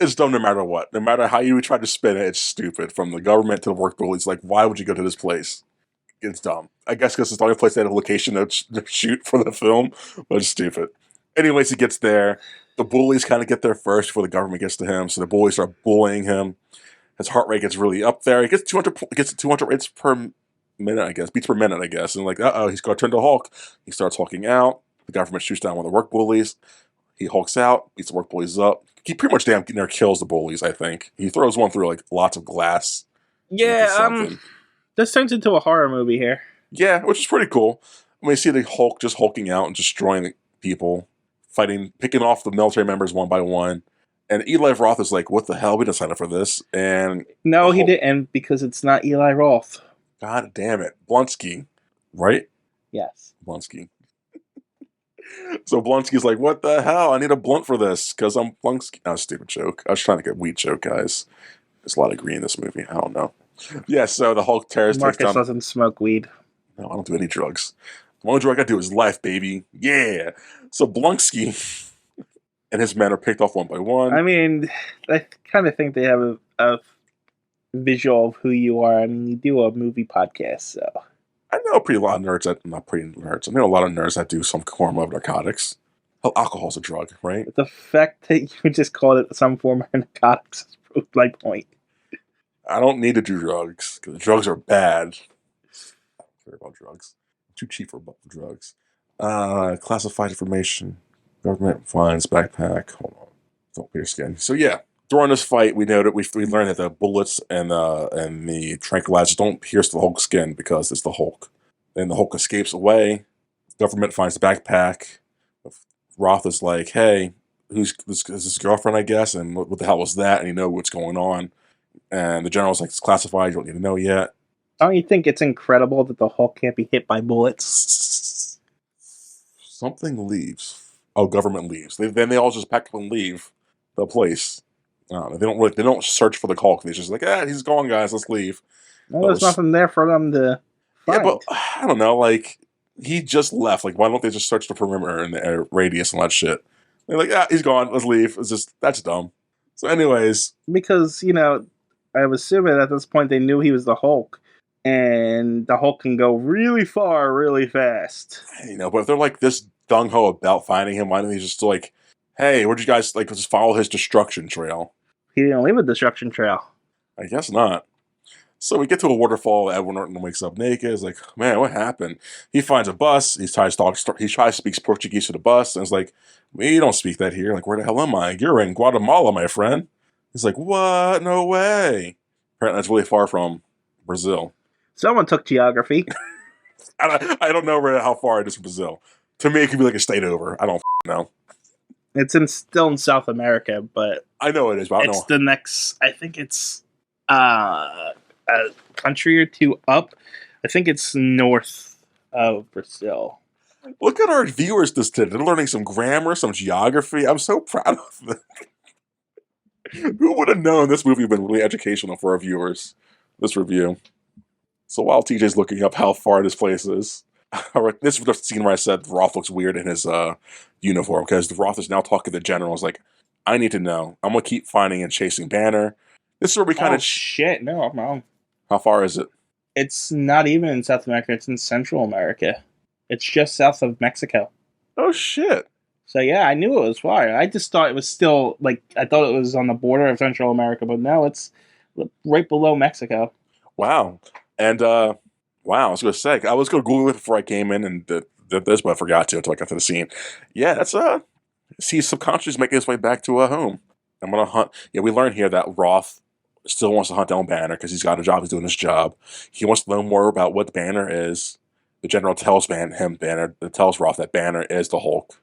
It's dumb no matter what. No matter how you try to spin it, it's stupid. From the government to the Work Bullies, like, why would you go to this place? It's dumb. I guess because it's the only place they had a location to shoot for the film, but it's stupid. Anyways, he gets there. The bullies kind of get there first before the government gets to him, so the bullies start bullying him. His heart rate gets really up there. He gets 200 rates per minute, I guess. Beats per minute, I guess. And like, he's going to turn to Hulk. He starts hulking out. The government shoots down one of the Work Bullies. He hulks out, beats the Work Bullies up. He pretty much damn near kills the bullies, I think. He throws one through like lots of glass. Yeah, this turns into a horror movie here. Yeah, which is pretty cool. I mean, you see the Hulk just hulking out and destroying people. fighting, picking off the military members one by one. And Eli Roth is like, what the hell? We didn't sign up for this. And no, he didn't, because it's not Eli Roth. God damn it. Blonsky. Right? Yes. Blonsky. So Blonsky's like, what the hell? I need a blunt for this because I'm Blonsky. Oh, stupid joke. I was trying to get weed joke, guys. There's a lot of green in this movie. I don't know. Yeah, so the Hulk terrorist takes down... Marcus doesn't smoke weed. No, I don't do any drugs. The only drug I do is life, baby. Yeah. So Blonsky and his men are picked off one by one. I mean, I kind of think they have a visual of who you are. I mean, you do a movie podcast, so... I know a lot of nerds that... Not pretty nerds. I know a lot of nerds that do some form of narcotics. Well, alcohol's a drug, right? The fact that you just called it some form of narcotics is proved my point. I don't need to do drugs, because drugs are bad. I don't care about drugs. I'm too cheap for drugs. Classified information. Government finds backpack. Hold on. Don't be skin. So yeah, during this fight, we learned that the bullets and the tranquilizers don't pierce the Hulk's skin because it's the Hulk. Then the Hulk escapes away. Government finds the backpack. Roth is like, hey, who's this? Is his girlfriend, I guess? And what the hell was that? And you know what's going on. And the general's like, it's classified. You don't need to know yet. Don't you think it's incredible that the Hulk can't be hit by bullets? Something leaves. Oh, government leaves. Then they all just pack up and leave the place. They don't search for the Hulk. They're just like, he's gone, guys. Let's leave. Well, there's nothing there for them to find. Yeah, but I don't know. Like, he just left. Like, why don't they just search the perimeter and the radius and all that shit? They're like, he's gone. Let's leave. That's dumb. So, anyways, because I was assuming at this point they knew he was the Hulk, and the Hulk can go really far, really fast. But if they're like this gung ho about finding him, why don't they just like, hey, where'd you guys just follow his destruction trail? He didn't leave a destruction trail. I guess not. So we get to a waterfall. Edward Norton wakes up naked. He's like, man, what happened? He finds a bus. He tries to speak Portuguese to the bus, and it's like, we don't speak that here. Like, where the hell am I? You're in Guatemala, my friend. He's like, what? No way. Apparently that's really far from Brazil. Someone took geography. I don't know how far it is from Brazil. To me, it could be like a state over. I don't know. It's still in South America, but... I know it is, but I don't know. The next... I think it's a country or two up. I think it's north of Brazil. Look at our viewers this today. They're learning some grammar, some geography. I'm so proud of them. Who would have known this movie would have been really educational for our viewers? This review. So while TJ's looking up how far this place is, this is the scene where I said Roth looks weird in his uniform, because Roth is now talking to the general. He's like, I need to know. I'm going to keep finding and chasing Banner. This is where we kind of... shit. No, I'm wrong. How far is it? It's not even in South America. It's in Central America. It's just south of Mexico. Oh, shit. So, yeah, I knew it was far. I just thought it was still, I thought it was on the border of Central America, but no, it's right below Mexico. Wow. And, I was going to say, I was going to Google it before I came in and did this, but I forgot to until I got to the scene. Yeah, that's, he's subconsciously making his way back to a home. I'm going to hunt. Yeah, we learn here that Roth still wants to hunt down Banner because he's got a job. He's doing his job. He wants to know more about what Banner is. The general tells tells Roth that Banner is the Hulk.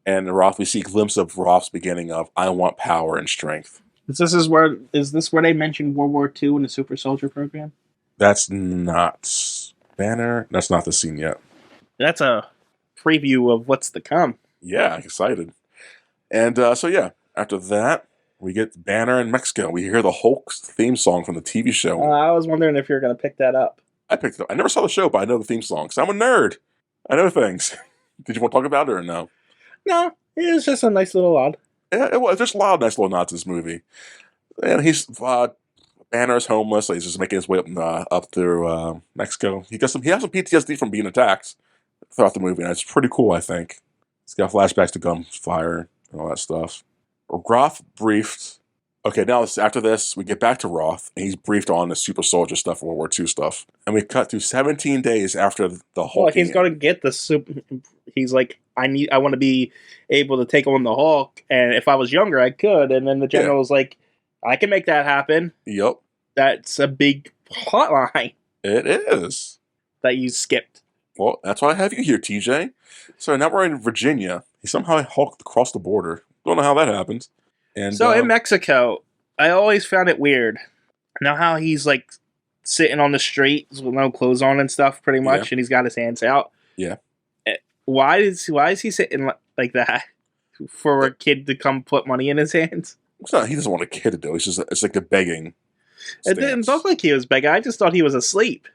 And Roth, we see a glimpse of Roth's beginning of, I want power and strength. Is this where they mentioned World War II in the Super Soldier program? That's not Banner. That's not the scene yet. That's a preview of what's to come. Yeah, I'm excited. And so yeah, after that, we get Banner in Mexico. We hear the Hulk's theme song from the TV show. I was wondering if you're going to pick that up. I picked it up. I never saw the show, but I know the theme song, because I'm a nerd. I know things. Did you want to talk about it or no? No, it was just a nice little nod. Yeah, it was just a lot of nice little nods to this movie. And Banner's homeless, so he's just making his way up through Mexico. He has some PTSD from being attacked throughout the movie, and it's pretty cool, I think. He's got flashbacks to gunfire and all that stuff. Roth briefed. Okay, now after this, we get back to Roth, and he's briefed on the super soldier stuff, World War II stuff. And we cut to 17 days after the Hulk. Well, he's going to get the super... He's like, I want to be able to take on the Hulk, and if I was younger, I could. And then the general was like, I can make that happen. Yep. That's a big plot line. It is. That you skipped. Well, that's why I have you here, TJ. So now we're in Virginia. He somehow hulked across the border. Don't know how that happens. And So in Mexico, I always found it weird. Now how he's like sitting on the street with no clothes on and stuff, pretty Yeah. much, and he's got his hands out. yeah, Why is he sitting like that for a kid to come put money in his hands? it's not. He doesn't want a kid to do. It's like the begging. It didn't look like he was begging. I just thought he was asleep.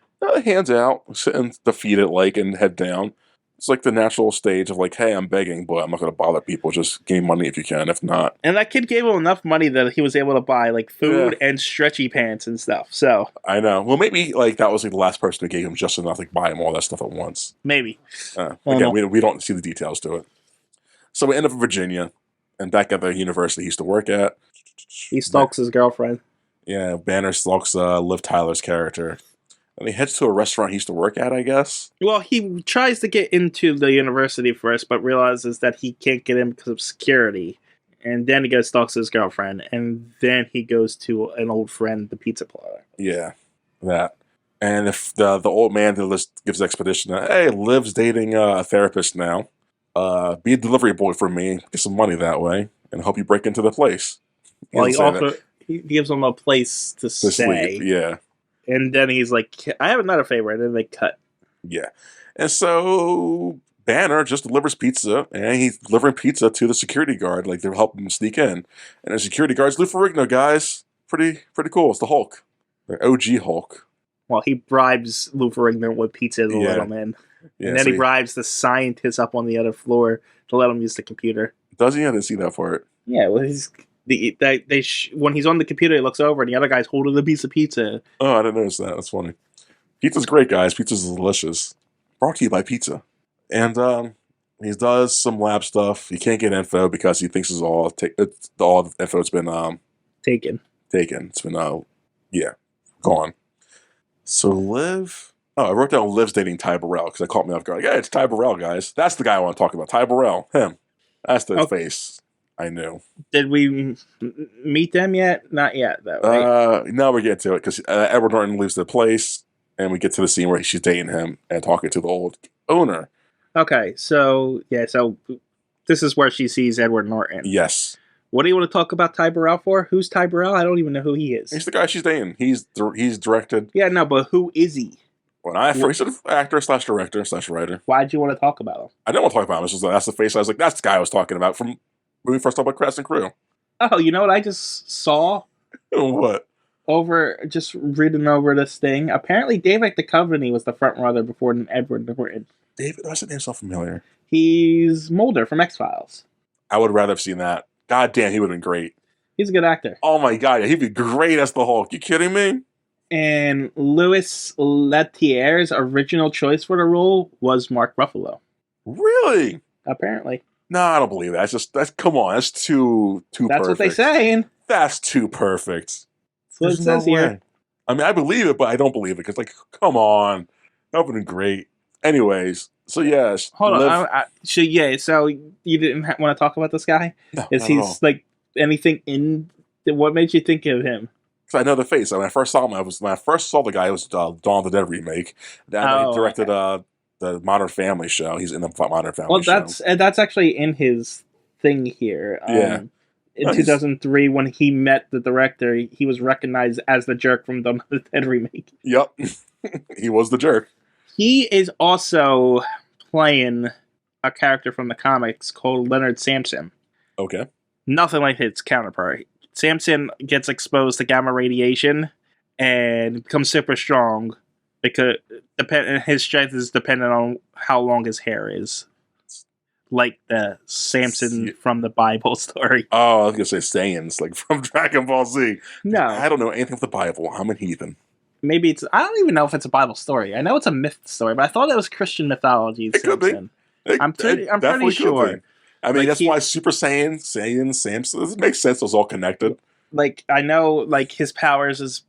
Hands out, sitting defeated, like, and head down. It's like the natural stage of like, hey, I'm begging, but I'm not going to bother people. Just give me money if you can. If not, And that kid gave him enough money that he was able to buy like food and stretchy pants and stuff. So I know. Well, maybe like that was like the last person who gave him just enough to buy him all that stuff at once. maybe. Again, we don't see the details to it. So we end up in Virginia, and back at the university he used to work at. He stalks his girlfriend. Yeah, Banner stalks Liv Tyler's character. And he heads to a restaurant he used to work at, I guess. Well, he tries to get into the university first, but realizes that he can't get in because of security. And then he goes stalks his girlfriend, and then he goes to an old friend, the pizza parlor. Yeah, that. And if the old man gives expedition, hey, Liv's dating a therapist now. Be a delivery boy for me, get some money that way, and help you break into the place. Well, he gives him a place to stay. Sleep, yeah. And then he's like, I have another favor. And then they cut. Yeah. And so Banner just delivers pizza, and he's delivering pizza to the security guard. Like, they're helping him sneak in. And the security guard's Lou Ferrigno, guys. Pretty cool. It's the Hulk. The OG Hulk. Well, he bribes Lou Ferrigno with pizza to let him in. Yeah, and then he bribes the scientist up on the other floor to let him use the computer. Does he? I didn't see that part. Yeah, well, when he's on the computer, he looks over, and the other guy's holding a piece of pizza. Oh, I didn't notice that. That's funny. Pizza's great, guys. Pizza's delicious. Brought to you by pizza. And he does some lab stuff. He can't get info because he thinks all the info's been Taken. It's been gone. So Liv. Oh, I wrote down Liv's dating Ty Burrell because I caught me off guard. Yeah, it's Ty Burrell, guys. That's the guy I want to talk about. Ty Burrell. Him. That's the face. I knew. Did we meet them yet? Not yet, though. Right? Now we're getting to it because Edward Norton leaves the place, and we get to the scene where she's dating him and talking to the old owner. Okay, so this is where she sees Edward Norton. Yes. What do you want to talk about Ty Burrell for? Who's Ty Burrell? I don't even know who he is. He's the guy she's dating. He's directed. Yeah, no, but who is he? He's an actor / director / writer. Why'd you want to talk about him? I didn't want to talk about him. It's just that's the face. I was like, that's the guy I was talking about from when we first talked about Cast and Crew. Oh, you know what I just saw? What? Just reading over this thing. Apparently, David Duchovny was the front runner before Edward Norton. David, why does that name sound familiar? He's Mulder from X-Files. I would rather have seen that. God damn, he would have been great. He's a good actor. Oh my god, he'd be great as the Hulk. You kidding me? And Louis Leterrier's original choice for the role was Mark Ruffalo. Really? Apparently. No, I don't believe that. Come on, that's too That's perfect. what they're saying. That's too perfect. That's what it says here. I mean, I believe it, but I don't believe it because, like, come on, that would have been great. Anyways, so yes. Hold on. So you didn't want to talk about this guy? No, Is he like anything in? What made you think of him? Because I know the face. When I first saw him, when I first saw the guy, it was Dawn of the Dead remake. He directed the Modern Family show. He's in the Modern Family show. Well, that's actually in his thing here. In 2003, when he met the director, he was recognized as the jerk from Dawn of the Dead remake. Yep. He was the jerk. He is also playing a character from the comics called Leonard Samson. Okay. Nothing like his counterpart. Samson gets exposed to gamma radiation and becomes super strong because his strength is dependent on how long his hair is. Like the Samson from the Bible story. Oh, I was going to say Saiyans, like from Dragon Ball Z. No. I don't know anything of the Bible. I'm a heathen. Maybe I don't even know if it's a Bible story. I know it's a myth story, but I thought it was Christian mythology. It could be. I'm pretty sure. I mean, that's why Super Saiyan, Samson, it makes sense. It was all connected. Like, I know, like, his powers is,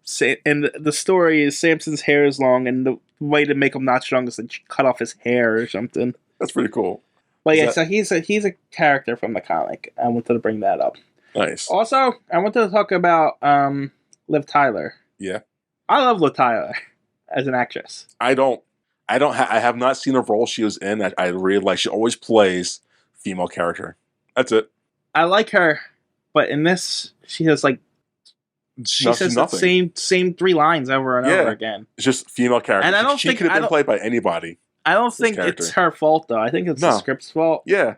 and the story is Samson's hair is long, and the way to make him not strong is to cut off his hair or something. That's pretty cool. But so he's a character from the comic. I wanted to bring that up. Nice. Also, I wanted to talk about Liv Tyler. Yeah. I love Liv Tyler as an actress. I don't. I have not seen a role she was in that I really like. She always plays female character. That's it. I like her, but in this, she has like she No, she's says the nothing. same 3 lines over and over Yeah, again. it's just female character. And I don't She think could have been played by anybody. I don't This think it's character. her fault though. I think it's the No. script's fault. Yeah.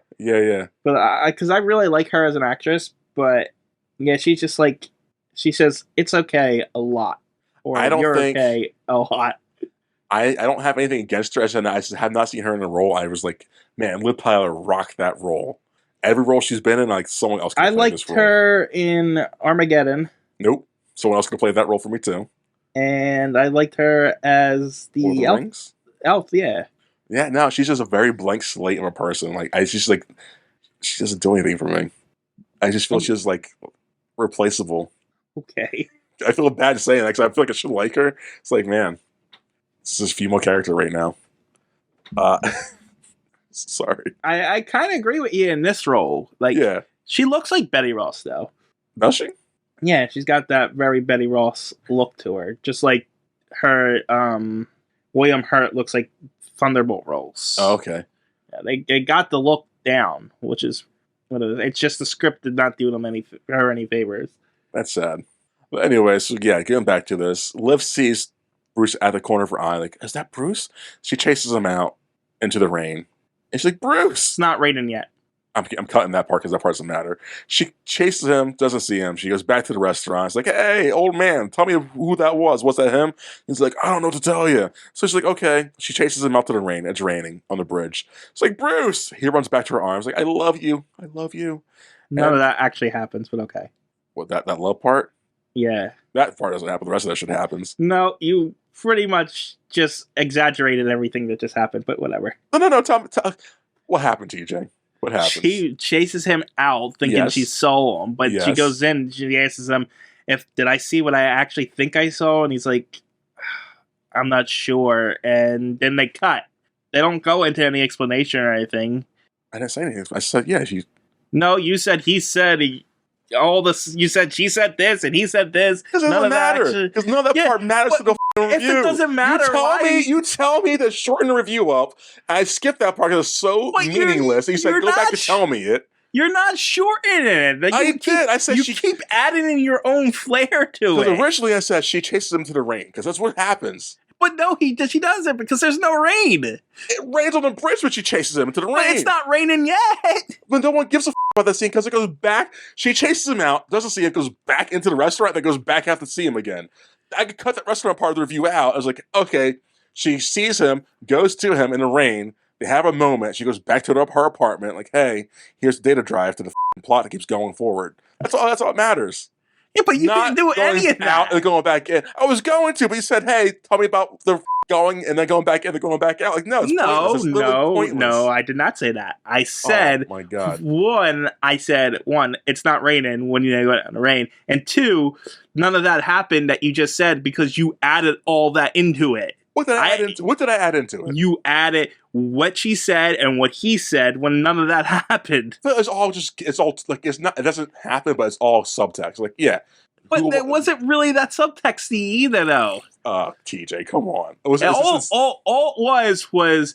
But because I really like her as an actress, but yeah, she's just like she says it's okay a lot, or I don't you're think- okay a lot. I don't have anything against her. I just have not seen her in a role. I was like, man, Liv Tyler rocked that role. Every role she's been in, like someone else. I Play liked this role. her in Armageddon, Nope, someone else could play that role for me too. and I liked her as Lord of the the elf. Rings? Elf, yeah. Yeah, no, she's just a very blank slate of a person. Like she's like, she doesn't do anything for me. I just feel she's like replaceable. Okay. I feel bad saying that because I feel like I should like her. It's like, man, this is a female character right now. Sorry. I kind of agree with you in this role. Like, Yeah. she looks like Betty Ross, though. Does she? Yeah, she's got that very Betty Ross look to her. Just like her, William Hurt looks like Thunderbolt Ross. Oh, okay. Yeah, they got the look down, which is what it is. It's just the script did not do them any favors. That's sad. But anyway, so yeah, getting back to this, Liv sees Bruce at the corner of her eye. Like, is that Bruce? She chases him out into the rain. And she's like, Bruce! It's not raining yet. I'm cutting that part because that part doesn't matter. She chases him, doesn't see him. She goes back to the restaurant. It's like, hey, old man, tell me who that was. Was that him? He's like, I don't know what to tell you. So she's like, okay. She chases him out to the rain. It's raining on the bridge. It's like, Bruce! He runs back to her arms. Like, I love you. I love you. None of that actually happens, but okay. What, that love part? Yeah. That part doesn't happen. The rest of that shit happens. No, you pretty much just exaggerated everything that just happened, but whatever. No. Tell what happened, TJ? What happened? She chases him out thinking Yes. she saw him, but she Yes. goes in, she asks him, did I see what I actually think I saw? And he's like, I'm not sure. And then they cut. They don't go into any explanation or anything. I didn't say anything. I said, yeah, she... No, you said he said all this. You said she said this and he said this. It doesn't matter. Because none of that part matters to the review. If it doesn't matter, you tell me to shorten the review up. I skipped that part because it's so meaningless. And you said, go back and tell me it. You're not shortening it. I did. I said you keep adding in your own flair to it. Because originally I said she chases him to the rain because that's what happens. But no, she doesn't because there's no rain. It rains on the bridge when she chases him into the rain. But it's not raining yet. But no one gives a about that scene because it goes back. She chases him out, doesn't see him, goes back into the restaurant, then goes back out to see him again. I could cut that restaurant part of the review out. I was like, okay, she sees him, goes to him in the rain. They have a moment. She goes back to her apartment, like, hey, here's the data drive to the plot that keeps going forward. That's all that matters. Yeah, but you didn't do any of that. Out and going back in. I was going to, but you said, hey, tell me about the going and then going back in and going back out. Like, no, it's pointless. It's pointless. No, I did not say that. I said, oh my God. One, it's not raining when you go out in the rain. And two, none of that happened that you just said because you added all that into it. What did I add into it? You added what she said and what he said when none of that happened. But it doesn't happen, but it's all subtext. Like, yeah. But it wasn't really that subtexty either, though. TJ, come on. All it was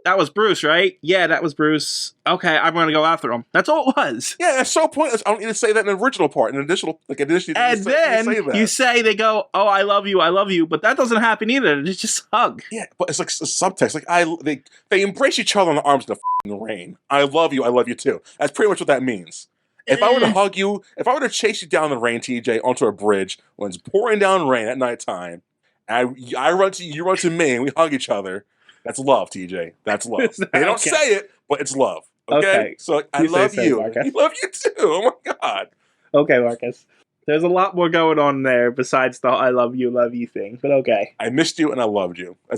that was Bruce, right? Yeah, that was Bruce. Okay, I'm going to go after him. That's all it was. Yeah, it's so pointless. I don't need to say that in the original part. And then you say, they go, oh, I love you, but that doesn't happen either. It's just hug. Yeah, but it's like a subtext. Like, they embrace each other in the arms in the rain. I love you too. That's pretty much what that means. If I were to hug you, if I were to chase you down the rain, TJ, onto a bridge when it's pouring down rain at nighttime, and I run to you, you run to me, and we hug each other, that's love, TJ. That's love. They don't say it, but it's love. Okay? So I love you. Marcus. I love you too. Oh my God. Okay, Marcus. There's a lot more going on there besides the I love you thing, but okay. I missed you and I loved you. I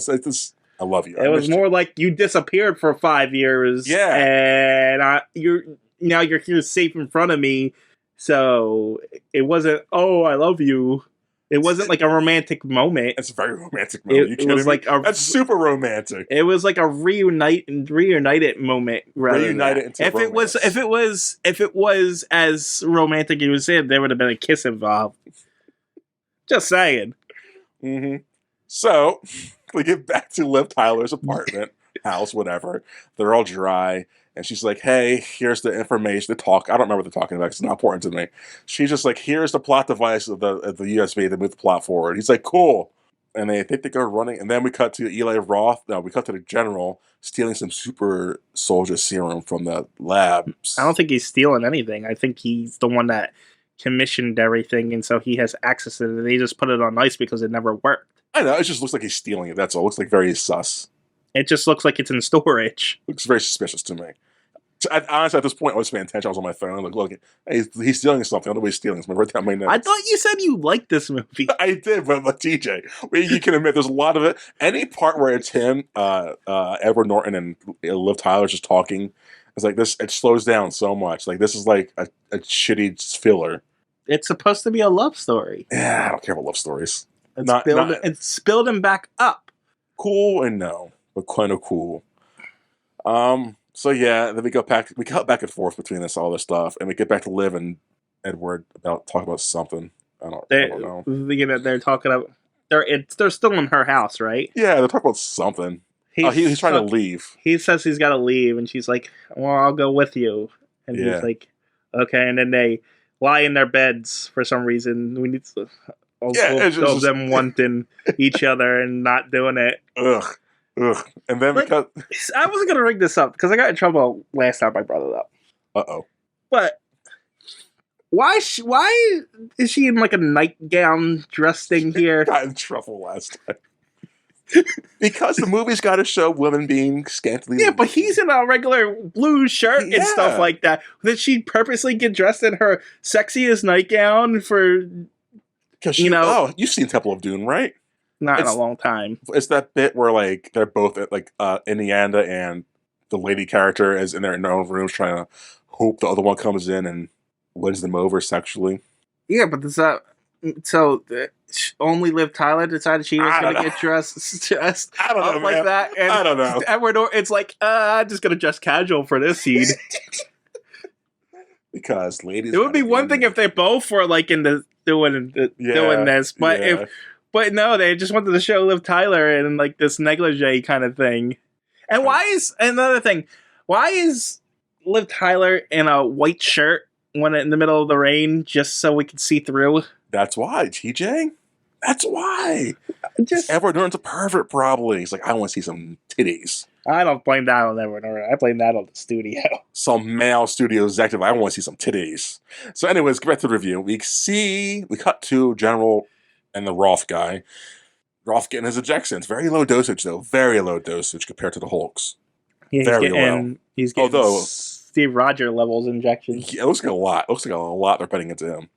love you. It was more like you disappeared for 5 years. Yeah. And you're here safe in front of me. So it wasn't, oh, I love you. It wasn't like a romantic moment. It's a very romantic moment. It was like that's super romantic. It was like a reunited moment. Reunited into romance. If it was as romantic as you said, there would have been a kiss involved. Just saying. Mm-hmm. So We get back to Liv Tyler's apartment, house, whatever. They're all dry. And she's like, hey, here's the information, the talk. I don't remember what they're talking about. It's not important to me. She's just like, here's the plot device of the USB to move the plot forward. He's like, cool. And they think they go running. And then we cut to Eli Roth. No, we cut to the general stealing some super soldier serum from the labs. I don't think he's stealing anything. I think he's the one that commissioned everything, and so he has access to it. They just put it on ice because it never worked. I know, it just looks like he's stealing it. That's all. It looks like very sus. It just looks like it's in storage. Looks very suspicious to me. Honestly, at this point, I was paying attention. I was on my phone. I'm like, look, hey, he's stealing something. I don't know what he's stealing. So I'm right down my notes. I thought you said you liked this movie. I did, but TJ, you can admit there's a lot of it. Any part where it's him, Edward Norton, and Liv Tyler just talking, it's like this. It slows down so much. Like this is like a shitty filler. It's supposed to be a love story. Yeah, I don't care about love stories. It's building back up. Cool and no, but kind of cool. So yeah, then we cut back and forth between all this stuff, and we get back to Liv and Edward talk about something. I don't know. They're talking about they're still in her house, right? Yeah, they're talking about something. He's trying to leave. He says he's got to leave, and she's like, "Well, I'll go with you." And he's like, "Okay." And then they lie in their beds for some reason. We need to of them wanting each other and not doing it. Ugh. And then because I wasn't gonna bring this up because I got in trouble last time I brought it up. Uh-oh. But why is she in like a nightgown dress thing here? Got in trouble last time. Because the movie's got to show women being scantily. Yeah, but he's in a regular blue shirt and stuff like that. Did she purposely get dressed in her sexiest nightgown for? Because you've seen Temple of Doom, right? Not in a long time. It's that bit where like they're both at like Indiana, and the lady character is in their own rooms trying to hope the other one comes in and wins them over sexually. Yeah, but only Liv Tyler decided she was going to get dressed I don't know, like that. And I don't know. Edward, it's like I'm just going to dress casual for this scene. Because ladies, it would be one thing if they both were like into doing this, but But no, they just wanted to show Liv Tyler in like this negligee kind of thing. And why is Liv Tyler in a white shirt when in the middle of the rain just so we can see through? That's why, TJ. That's why. Edward Norton's a pervert, probably. He's like, I want to see some titties. I don't blame that on Edward Norton. I blame that on the studio. Some male studio executive. I want to see some titties. So anyways, get back to the review. We cut to General and the Roth guy. Roth getting his injections. Very low dosage, though. Very low dosage compared to the Hulk's. Yeah, he's getting Steve Rogers levels injections. Yeah, it looks like a lot. It looks like a lot they're putting into him.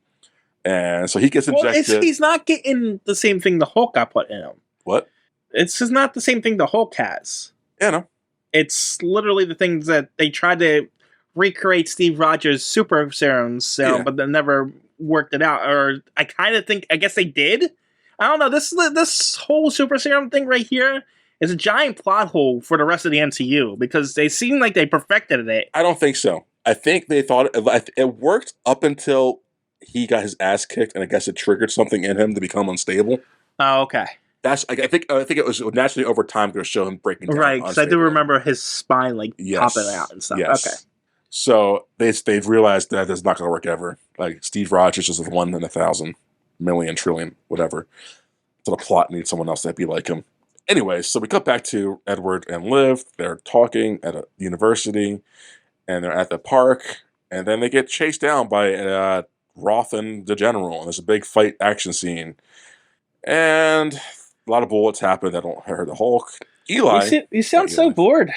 And so he gets injected. Well, he's not getting the same thing the Hulk got put in him. What? It's just not the same thing the Hulk has. Yeah, no. It's literally the things that they tried to recreate Steve Rogers' super serum, but they never worked it out. Or I guess they did. I don't know. This whole super serum thing right here is a giant plot hole for the rest of the MCU because they seem like they perfected it. I don't think so. I think they thought it worked up until he got his ass kicked, and I guess it triggered something in him to become unstable. Oh, okay. I think it was naturally over time going to show him breaking down. Right, because I do remember his spine popping out and stuff. Yes. Okay. So they've realized that it's not going to work ever. Like Steve Rogers is 1 in 1,000 million trillion whatever. So the plot needs someone else to be like him. Anyway, so we cut back to Edward and Liv. They're talking at a university, and they're at the park, and then they get chased down by Roth and the General, and there's a big fight action scene. And a lot of bullets happen that don't hurt the Hulk. Eli, you sound so bored.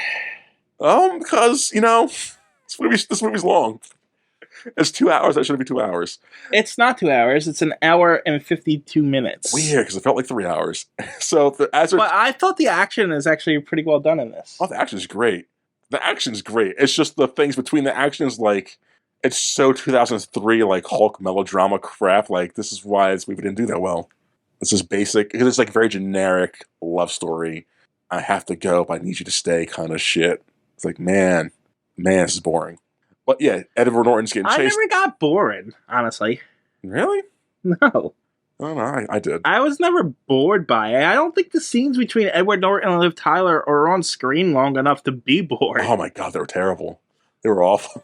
Because this movie's long. It's 2 hours. That shouldn't be 2 hours. It's not 2 hours. It's an hour and 52 minutes. Weird, because it felt like 3 hours. But I thought the action is actually pretty well done in this. Oh, the action's great. The action's great. It's just the things between the actions, like it's so 2003, like Hulk melodrama crap. Like this is why this movie didn't do that well. It's just basic, because it's like very generic love story. I have to go, but I need you to stay kind of shit. It's like, man, this is boring. But yeah, Edward Norton's getting chased. I never got bored, honestly. Really? No. I don't know. I did. I was never bored by it. I don't think the scenes between Edward Norton and Liv Tyler are on screen long enough to be bored. Oh my god, they were terrible. They were awful.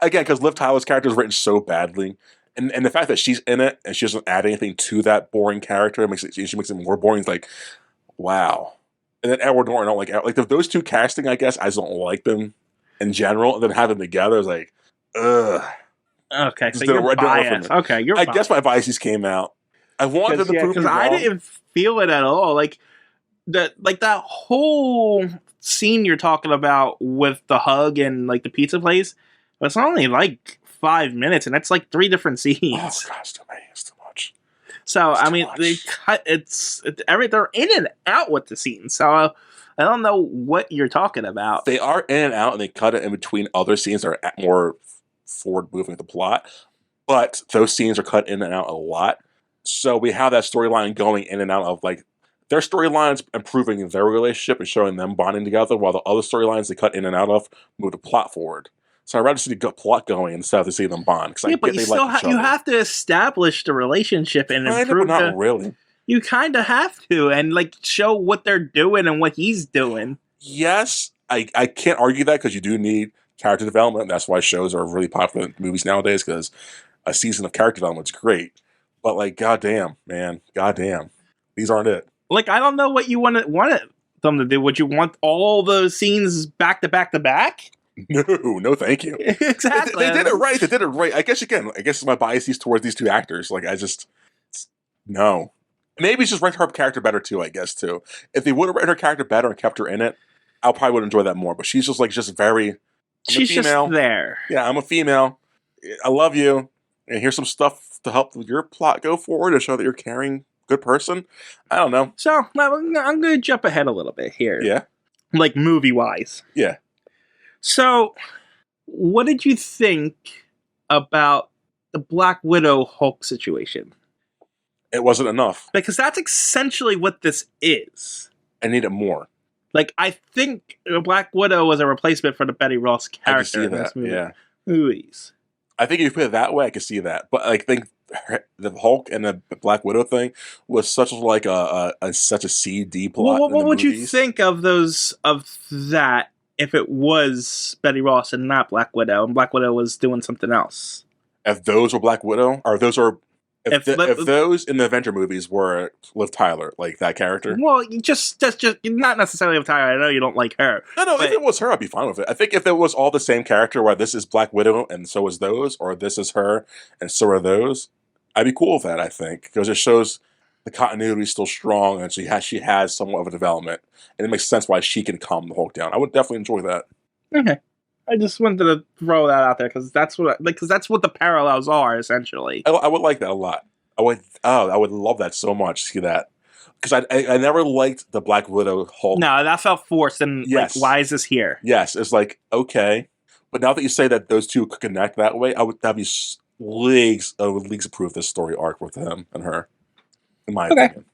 Again, because Liv Tyler's character is written so badly, and the fact that she's in it and she doesn't add anything to that boring character she makes it more boring. It's like, wow. And then Edward Norton, I don't like those two casting. I guess I just don't like them in general, and then have them together is like, ugh. Okay, so you're biased. Okay, you're biased. I guess my biases came out. I wanted them to prove me wrong. I didn't feel it at all. Like that whole scene you're talking about with the hug and like the pizza place. It's only like 5 minutes, and that's like 3 different scenes. Oh gosh, it's too much. So I mean, they cut they're in and out with the scenes. So I don't know what you're talking about. They are in and out, and they cut it in between other scenes that are more forward moving with the plot. But those scenes are cut in and out a lot. So we have that storyline going in and out of like their storylines improving their relationship and showing them bonding together, while the other storylines they cut in and out of move the plot forward. So I'd rather see the plot going instead of to see them bond. Yeah, but you still you have to establish the relationship and improve. But not really. You kind of have to, and like show what they're doing and what he's doing. Yes, I can't argue that because you do need character development. That's why shows are really popular in movies nowadays, because a season of character development is great. But like, goddamn, man, goddamn, these aren't it. Like, I don't know what you wanted them to do. Would you want all those scenes back to back to back? No, thank you. Exactly. They did it right. They did it right. I guess it's my biases towards these two actors. Like, no. Maybe it's just write her character better too, I guess, too. If they would have written her character better and kept her in it, I probably would enjoy that more. But she's just very... She's just there. Yeah, I'm a female. I love you. And here's some stuff to help your plot go forward to show that you're a caring, good person. I don't know. So, I'm going to jump ahead a little bit here. Yeah? Like, movie-wise. Yeah. So, what did you think about the Black Widow Hulk situation? It wasn't enough. Because that's essentially what this is. I needed more. Like, I think Black Widow was a replacement for the Betty Ross character in this movie. Yeah. Movies. I think if you put it that way, I could see that. But I think the Hulk and the Black Widow thing was such like such a CD plot. Well, what would you think of that if it was Betty Ross and not Black Widow, and Black Widow was doing something else? If those were Black Widow, or those are... If those in the Avenger movies were Liv Tyler, like that character. Well, that's just not necessarily Liv Tyler. I know you don't like her. No, if it was her, I'd be fine with it. I think if it was all the same character, where this is Black Widow and so is those, or this is her and so are those, I'd be cool with that, I think. Because it shows the continuity is still strong and she has somewhat of a development. And it makes sense why she can calm the Hulk down. I would definitely enjoy that. Okay. I just wanted to throw that out there because that's what the parallels are essentially. I would like that a lot. I would love that so much. See that, because I never liked the Black Widow Hulk. No, that felt forced. And yes. Like, why is this here? Yes, it's like okay, but now that you say that those two could connect that way, that'd be leagues approve this story arc with him and her. In my opinion,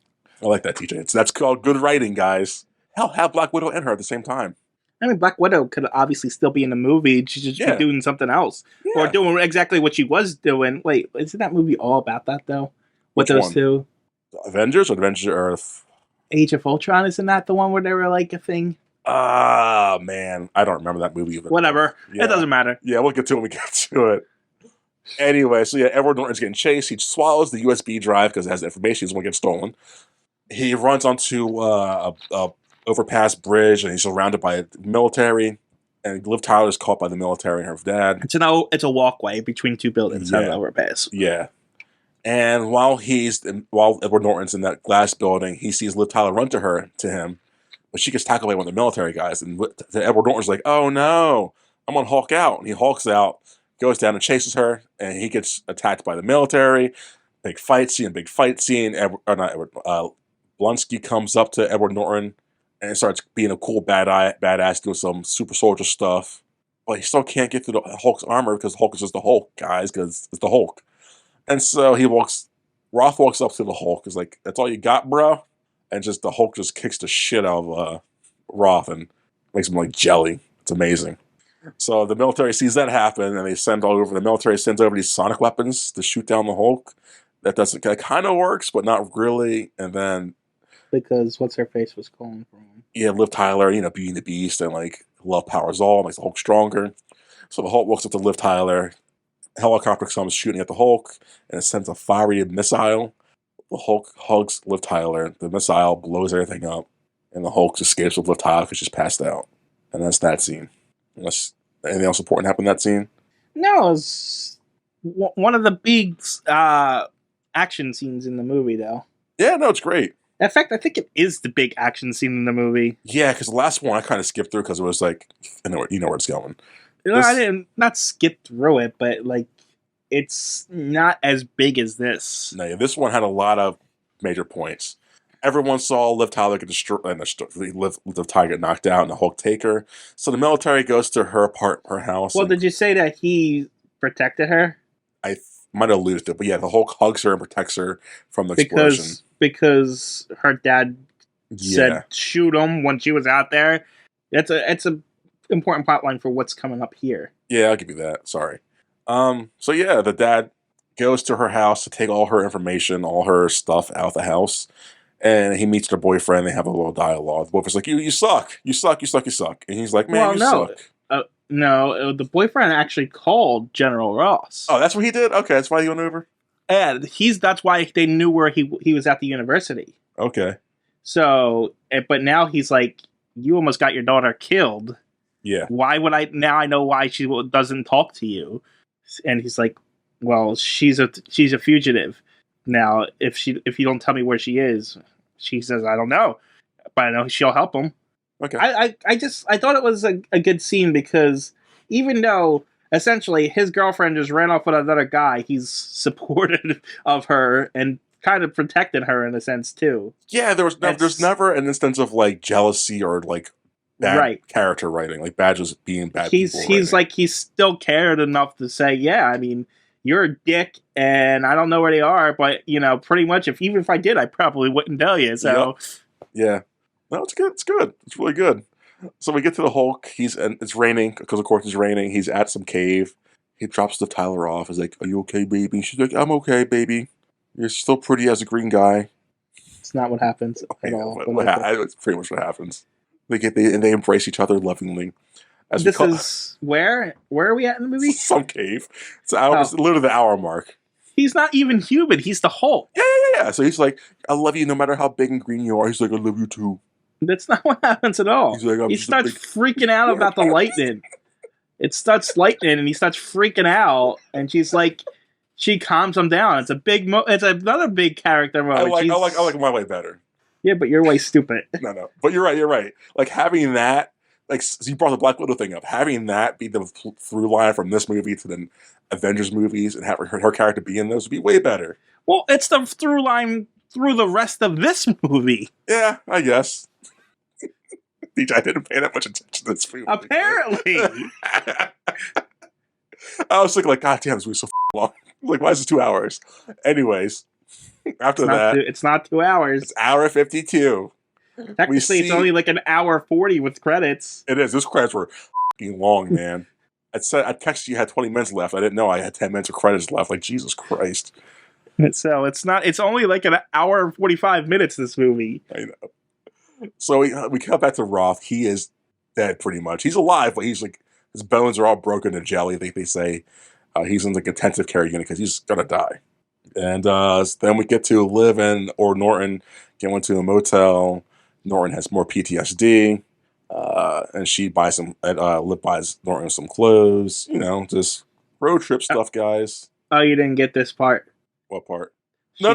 I like that, TJ. That's called good writing, guys. Hell, have Black Widow and her at the same time. I mean, Black Widow could obviously still be in the movie. She'd just be doing something else. Yeah. Or doing exactly what she was doing. Wait, isn't that movie all about that, though? With those two? The Avengers or Avengers Earth? Age of Ultron, isn't that the one where they were like a thing? Ah, man. I don't remember that movie either. Whatever. Yeah. It doesn't matter. Yeah, we'll get to it when we get to it. Anyway, so yeah, Edward Norton's getting chased. He swallows the USB drive because it has information. He's going to get stolen. He runs onto a overpass bridge, and he's surrounded by military. And Liv Tyler is caught by the military and her dad. It's a walkway between two buildings. Yeah. Overpass. Yeah. And while Edward Norton's in that glass building, he sees Liv Tyler run to him, but she gets tackled by one of the military guys. And Edward Norton's like, "Oh no, I'm gonna Hulk out." And he hulks out, goes down and chases her, and he gets attacked by the military. Big fight scene. Blonsky comes up to Edward Norton and starts being a cool badass, doing some super soldier stuff. But he still can't get through the Hulk's armor because Hulk is just the Hulk, guys, because it's the Hulk. And so Roth walks up to the Hulk, is like, "That's all you got, bro?" And just the Hulk just kicks the shit out of Roth and makes him like jelly. It's amazing. So the military sees that happen, and the military sends over these sonic weapons to shoot down the Hulk. that kind of works, but not really. And then Because what's her face was calling for him. yeah, Liv Tyler, being the beast and like love powers all, makes the Hulk stronger. So the Hulk walks up to Liv Tyler. Helicopter comes shooting at the Hulk, and it sends a fiery missile. The Hulk hugs Liv Tyler. The missile blows everything up, and the Hulk escapes with Liv Tyler because she's passed out. And that's that scene. Unless anything else important happened in that scene? No, it's one of the big action scenes in the movie, though. Yeah, no, it's great. In fact, I think it is the big action scene in the movie. Yeah, because the last one I kind of skipped through because it was like, you know where it's going. I didn't not skip through it, but like it's not as big as this. No, yeah, this one had a lot of major points. Everyone saw Liv Tyler get destroyed, and Liv Tyler get knocked out, and the Hulk take her. So the military goes to her house. Well, did you say that he protected her? I might have alluded to it, but yeah, the Hulk hugs her and protects her from the explosion. Because her dad said shoot him when she was out there. It's a important plotline for what's coming up here. Yeah, I'll give you that. Sorry. So yeah, the dad goes to her house to take all her information, all her stuff out of the house, and he meets her boyfriend. They have a little dialogue. The boyfriend's like, "You suck. You suck. You suck. You suck." And he's like, "Man, suck." No, the boyfriend actually called General Ross. Oh, that's what he did? Okay, that's why he went over? And that's why they knew where he was at the university. Okay. So, but now he's like, you almost got your daughter killed. Yeah. Why would I? Now I know why she doesn't talk to you. And he's like, well, she's a fugitive. Now, if you don't tell me where she is, she says, I don't know. But I know she'll help him. Okay. I thought it was a good scene because even though essentially his girlfriend just ran off with another guy, he's supportive of her and kind of protected her in a sense too. Yeah, there's never an instance of like jealousy or like bad character writing, like badges being bad. He's like he's still cared enough to say, yeah, I mean, you're a dick and I don't know where they are, but pretty much even if I did, I probably wouldn't tell you. So yeah. No, it's good. It's good. It's really good. So we get to the Hulk. It's raining because, of course, it's raining. He's at some cave. He drops the Tyler off. He's like, "Are you okay, baby?" She's like, "I'm okay, baby. You're still pretty as a green guy." It's not what happens at all. It's pretty much what happens. They embrace each other lovingly. Where are we at in the movie? Some cave. It's literally the hour mark. He's not even human. He's the Hulk. Yeah. So he's like, "I love you no matter how big and green you are." He's like, "I love you too." That's not what happens at all. Like, he starts freaking out about the lightning. It starts lightning, and he starts freaking out. And she's like, she calms him down. It's it's another big character moment. I like my way better. Yeah, but your way's stupid. No, but you're right. Like having that, like you brought the Black Widow thing up. Having that be the through line from this movie to the Avengers movies, and have her character be in those would be way better. Well, it's the through line through the rest of this movie. Yeah, I guess. I didn't pay that much attention to this movie. Apparently. I was thinking, like, God damn, this movie's so long. Like, why is it 2 hours? Anyways, after that... It's not 2 hours. It's hour 52. Technically, it's only like an hour 40 with credits. It is. Those credits were f***ing long, man. I texted you had 20 minutes left. I didn't know I had 10 minutes of credits left. Like, Jesus Christ. So, it's only like an hour and 45 minutes, this movie. I know. So we come back to Roth. He is dead pretty much. He's alive, but he's like his bones are all broken to jelly. They say he's in the intensive care unit because he's gonna die. And then we get to Liv or Norton go into a motel. Norton has more PTSD, and she buys Liv buys Norton some clothes. Just road trip stuff, guys. Oh, you didn't get this part. What part? No.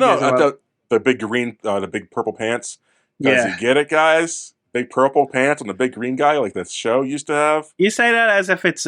The big green, the big purple pants. Yeah. You get it, guys? Big purple pants on the big green guy, like the show used to have. You say that as if as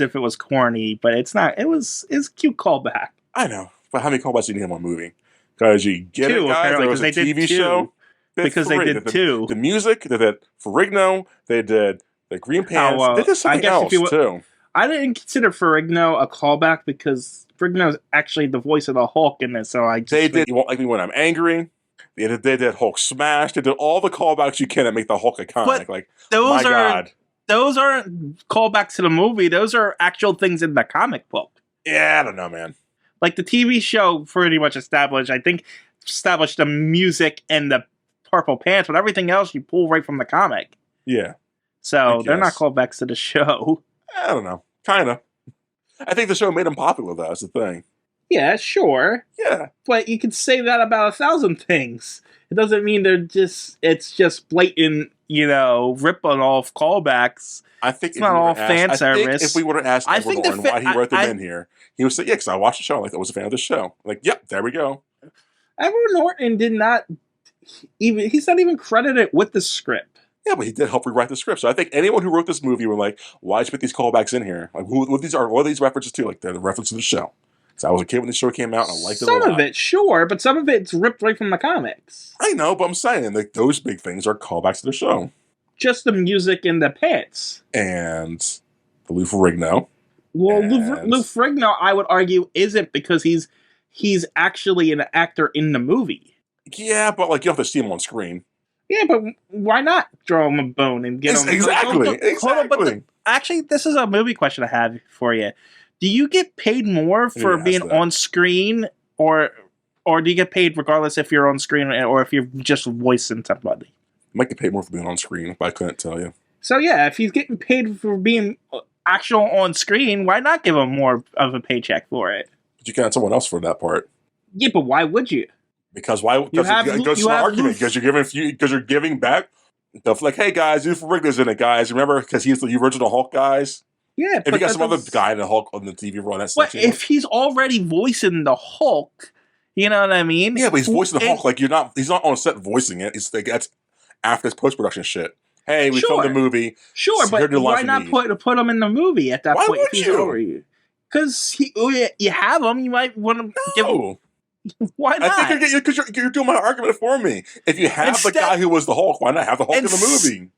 if it was corny, but it's not. It's a cute callback. I know, but how many callbacks do you need in one movie? Because you get it, guys. There was a TV show. Because they did two. The music, they did Ferrigno, they did the green pants. They did something else too. I didn't consider Ferrigno a callback because Ferrigno is actually the voice of the Hulk in this. So they did. You won't like me when I'm angry. They did Hulk smash. They did all the callbacks you can that make the Hulk iconic. But those aren't callbacks to the movie. Those are actual things in the comic book. Yeah, I don't know, man. Like the TV show pretty much established the music and the purple pants, but everything else you pull right from the comic. Yeah. So they're not callbacks to the show. I don't know. Kind of. I think the show made him popular, though. That's the thing. Yeah, sure. Yeah. But you can say that about 1,000 things. It doesn't mean it's just blatant, ripping off callbacks. I think it's not all fan service. If we would have asked Edward Norton why he wrote them in here, he would say, yeah, because I watched the show. Like, I was a fan of the show. Like, yep, there we go. Edward Norton did not he's not even credited with the script. Yeah, but he did help rewrite the script. So I think anyone who wrote this movie were like, why did you put these callbacks in here? Like, what are these references to? Like, they're the reference to the show. Because I was a kid when the show came out, and I liked it a lot. Some of it, sure, but some of it's ripped right from the comics. I know, but I'm saying, like, those big things are callbacks to the show. Just the music and the pants. And the Lou Ferrigno. Well, Lou Ferrigno, I would argue, isn't, because he's actually an actor in the movie. Yeah, but, like, you don't have to see him on screen. Yeah, but why not throw him a bone and get him? Exactly. Actually, this is a movie question I have for you. Do you get paid more for being on screen, or do you get paid regardless if you're on screen or if you're just voicing somebody? You might get paid more for being on screen, but I couldn't tell you. So yeah, if he's getting paid for being actual on screen, why not give him more of a paycheck for it? But you can have someone else for that part. Yeah, but why would you? Because why? Because it goes to an argument. Because you're giving back. Like, hey guys, Lou Ferrigno's in it, guys. Remember, because he's the original Hulk guys. Yeah, if you got some other guy in the Hulk on the TV run, that's. But if he's already voicing the Hulk, you know what I mean? Yeah, but he's voicing the Hulk. Like he's not on set voicing it. It's like that's after his post production shit. Hey, we filmed the movie. Sure, but why not put him in the movie at that point? Why would you? Because you have him. You might want to give him. Why not? I think you're doing my argument for me. If you have the guy who was the Hulk, why not have the Hulk in the movie?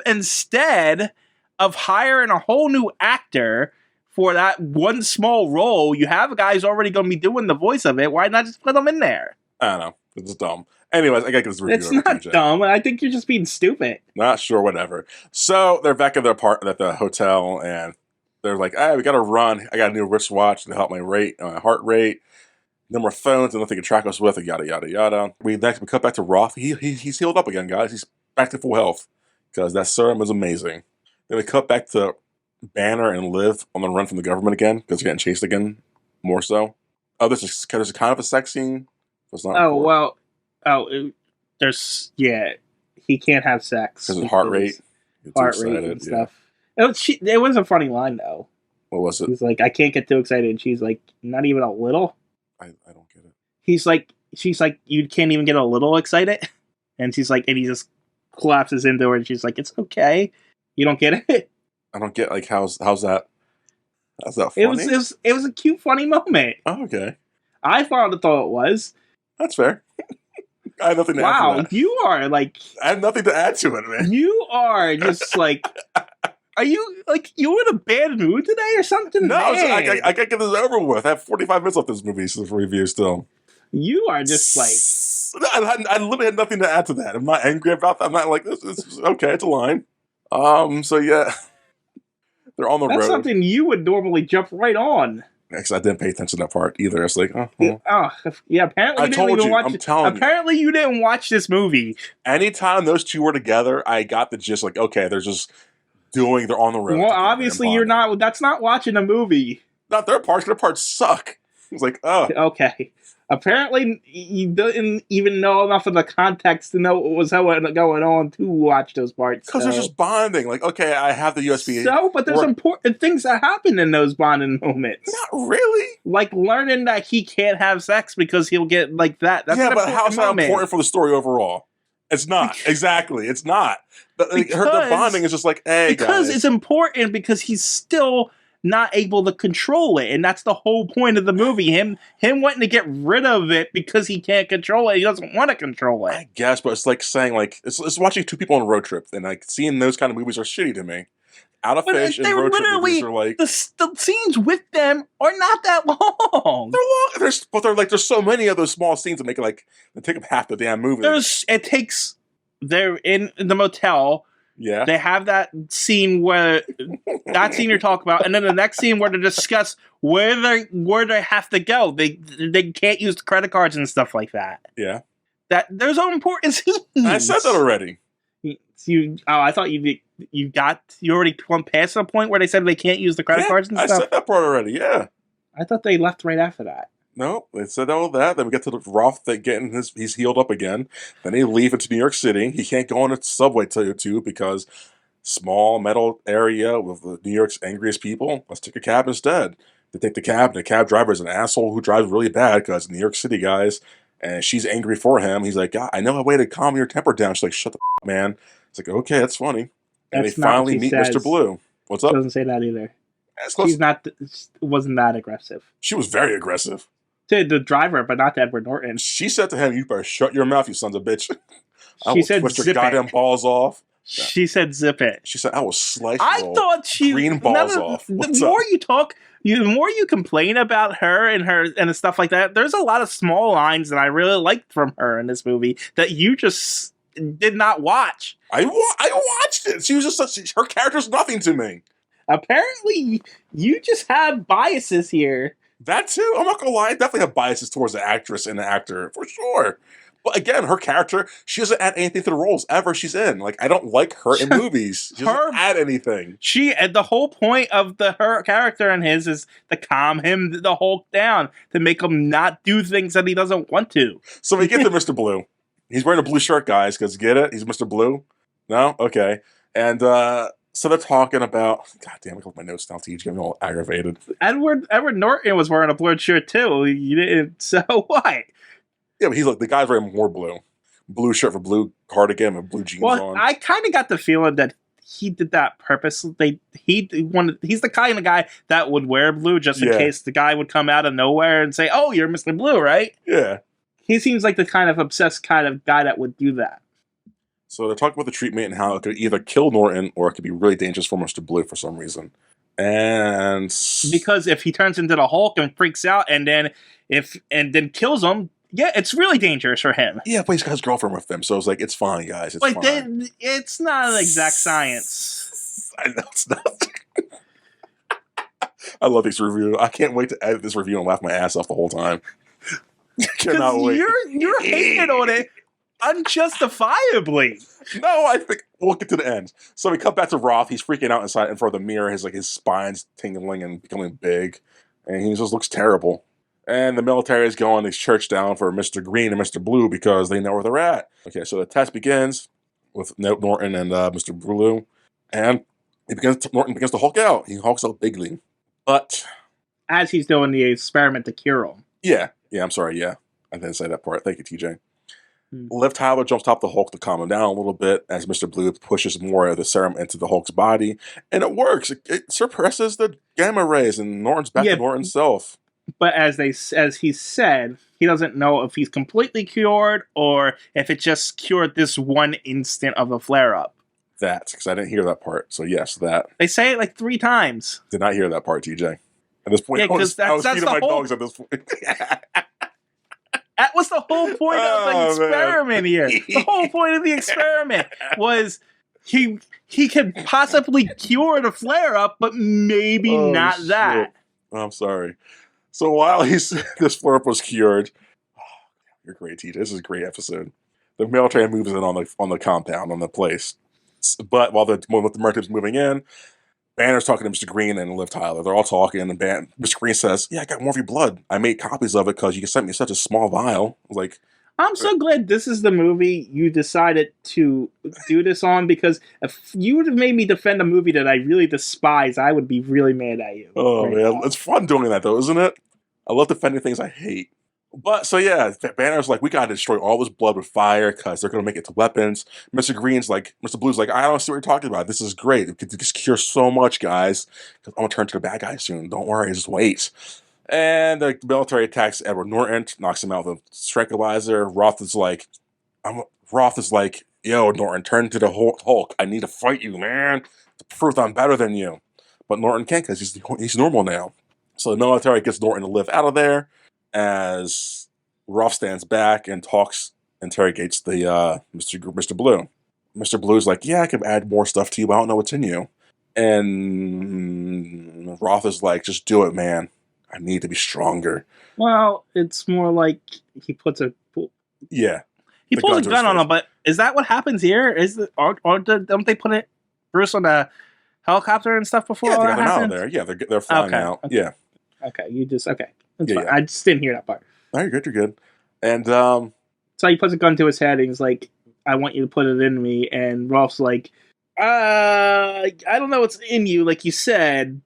Instead of hiring a whole new actor for that one small role, you have a guy who's already going to be doing the voice of it. Why not just put him in there? I don't know. It's dumb. Anyways, I gotta get this review. It's not dumb. I think you're just being stupid. Not sure, whatever. So they're back at at the hotel, and they're like, "Hey, we gotta run. I got a new wristwatch to help my heart rate. No more phones, and nothing to track us with, and yada yada yada." We cut back to Roth. He's healed up again, guys. He's back to full health because that serum is amazing. Then we cut back to Banner and Liv on the run from the government again because they're getting chased again, more so. Oh, there's kind of a sex scene. He can't have sex because of heart rate. And stuff. It was a funny line though. What was it? He's like, I can't get too excited, and she's like, not even a little. I don't get it. She's like, you can't even get a little excited, and she's like, and he just collapses into her, and she's like, it's okay. You don't get it. I don't get how's that? How's that funny? It was a cute, funny moment. Oh, okay. I thought it was. That's fair. I have nothing to add to that. Wow, you are like... I have nothing to add to it, man. You are just like... Are you in a bad mood today or something? No, I gotta get this over with. I have 45 minutes left this movie for review still. You are just like... I literally had nothing to add to that. I'm not angry about that. I'm not like, this is okay, it's a line. So yeah. They're on the road. That's something you would normally jump right on. Actually, I didn't pay attention to that part either. It's like, yeah, apparently apparently you didn't watch this movie. Anytime those two were together, I got the gist, like, okay, they're on the road. Well, obviously you're not, that's not watching a movie. Not their parts suck. It's like, oh. Okay. Apparently, you didn't even know enough of the context to know what was going on to watch those parts. Because they're just bonding. Like, okay, I have the USB. But there's important things that happen in those bonding moments. Not really. Like learning that he can't have sex because he'll get like that. That's but how's that important for the story overall? It's not. Exactly. It's not. The bonding is just like, hey, because guys. It's important because he's still not able to control it, and that's the whole point of the movie. Him wanting to get rid of it because he can't control it. He doesn't want to control it. I guess, but it's like saying it's watching two people on a road trip, and like seeing those kind of movies are shitty to me. Out of Fish and road trip movies are like the scenes with them are not that long. They're long. There's so many of those small scenes that make it like they take up half the damn movie. They're in the motel Yeah. They have that scene where you're talking about, and then the next scene where they discuss where they have to go. They can't use the credit cards and stuff like that. Yeah. That there's all important scenes. I said that already. I thought you already went past the point where they said they can't use the credit cards and stuff. I said that part already. Yeah. I thought they left right after that. No, they said all that. Then we get to the Roth that he's healed up again. Then they leave into New York City. He can't go on a subway too because small metal area with New York's angriest people. Let's take a cab instead. They take the cab, and the cab driver is an asshole who drives really bad because New York City guys, and she's angry for him. He's like, I know a way to calm your temper down. She's like, shut the f***, man. It's like, okay, that's funny. And they finally meet Mr. Blue. What's up? She doesn't say that either. She's wasn't that aggressive. She was very aggressive. To the driver, but not to Edward Norton. She said to him, "You better shut your mouth, you sons of bitch." I She will said, twist your "Zip goddamn it." balls off. She said, "Zip it." She said, "I will slice." I thought she green balls off. The more you talk, the more you complain about her and stuff like that. There's a lot of small lines that I really liked from her in this movie that you just did not watch. I watched it. She was just her character's nothing to me. Apparently, you just have biases here. That too. I'm not gonna lie. I definitely have biases towards the actress and the actor for sure. But again, her character, she doesn't add anything to the roles ever she's in. Like, I don't like her in movies. She doesn't add anything. The whole point of her character and his is to calm him, the Hulk, down, to make him not do things that he doesn't want to. So we get to Mr. Blue. He's wearing a blue shirt, guys, because get it? He's Mr. Blue? No? Okay. And so they're talking about... God damn, I got my notes down to you. Getting me all aggravated. Edward Norton was wearing a blue shirt, too. You didn't... So what? Yeah, but the guy's wearing more blue. Blue shirt for blue cardigan and blue jeans on. I kind of got the feeling that he did that purposely. He's the kind of guy that would wear blue just in case the guy would come out of nowhere and say, "Oh, you're Mr. Blue, right?" Yeah. He seems like the kind of obsessed kind of guy that would do that. So they're talking about the treatment and how it could either kill Norton or it could be really dangerous for Mr. Blue for some reason. And because if he turns into the Hulk and freaks out and then kills him. Yeah, it's really dangerous for him. Yeah, but he's got his girlfriend with him, so it's like, it's fine, guys. It's fine. It's not an exact science. I know it's not. I love this review. I can't wait to edit this review and laugh my ass off the whole time. Cannot wait. You're hating on it unjustifiably. No, I think we'll get to the end. So we come back to Roth. He's freaking out in front of the mirror. His spine's tingling and becoming big, and he just looks terrible. And the military is going to church down for Mr. Green and Mr. Blue because they know where they're at. Okay, so the test begins with Norton and Mr. Blue. And Norton begins to Hulk out. He hulks out bigly. But... as he's doing the experiment to cure him. Yeah, I'm sorry, yeah. I didn't say that part. Thank you, TJ. Liv Tyler jumps top the Hulk to calm him down a little bit as Mr. Blue pushes more of the serum into the Hulk's body. And it works. It suppresses the gamma rays and Norton's back to Norton's self. But as he said, he doesn't know if he's completely cured or if it just cured this one instant of a flare-up. That, because I didn't hear that part. So yes, that. They say it like 3 times. Did not hear that part, TJ. At this point, I was feeding my dogs at this point. That was the whole point of the experiment here. The whole point of the experiment was he could possibly cure the flare-up, but maybe not shit. That. I'm sorry. So while this flare-up was cured, you're great, TJ. This is a great episode. The military moves in on the compound, on the place. But while the military's moving in, Banner's talking to Mr. Green and Liv Tyler. They're all talking, and Mr. Green says, "Yeah, I got more of your blood. I made copies of it because you sent me such a small vial." I was like, I'm so glad this is the movie you decided to do this on, because if you would have made me defend a movie that I really despise, I would be really mad at you. Oh, right man. Now. It's fun doing that, though, isn't it? I love defending things I hate. But, so yeah, Banner's like, we gotta destroy all this blood with fire because they're gonna make it to weapons. Mr. Blue's like, I don't see what you're talking about. This is great. It could just cure so much, guys. I'm gonna turn to the bad guy soon. Don't worry, just wait. And the military attacks Edward Norton, knocks him out with a tranquilizer. Roth is like, yo, Norton, turn to the Hulk. I need to fight you, man. To prove I'm better than you. But Norton can't because he's normal now. So the military gets Norton to live out of there as Roth stands back and interrogates the Mr. Blue. Mr. Blue's like, yeah, I can add more stuff to you, but I don't know what's in you. And Roth is like, just do it, man. I need to be stronger. Well, it's more like he puts a Yeah. he pulls a gun on him. But is that what happens here? Don't they put Bruce on a helicopter and stuff before? Yeah, all they got that him out of happens? there. Yeah, they're flying out. Okay. Yeah. Okay, that's fine. Yeah. I just didn't hear that part. No, you're good. You're good. And so he puts a gun to his head and he's like, "I want you to put it in me." And Rolf's like, I don't know what's in you, like you said,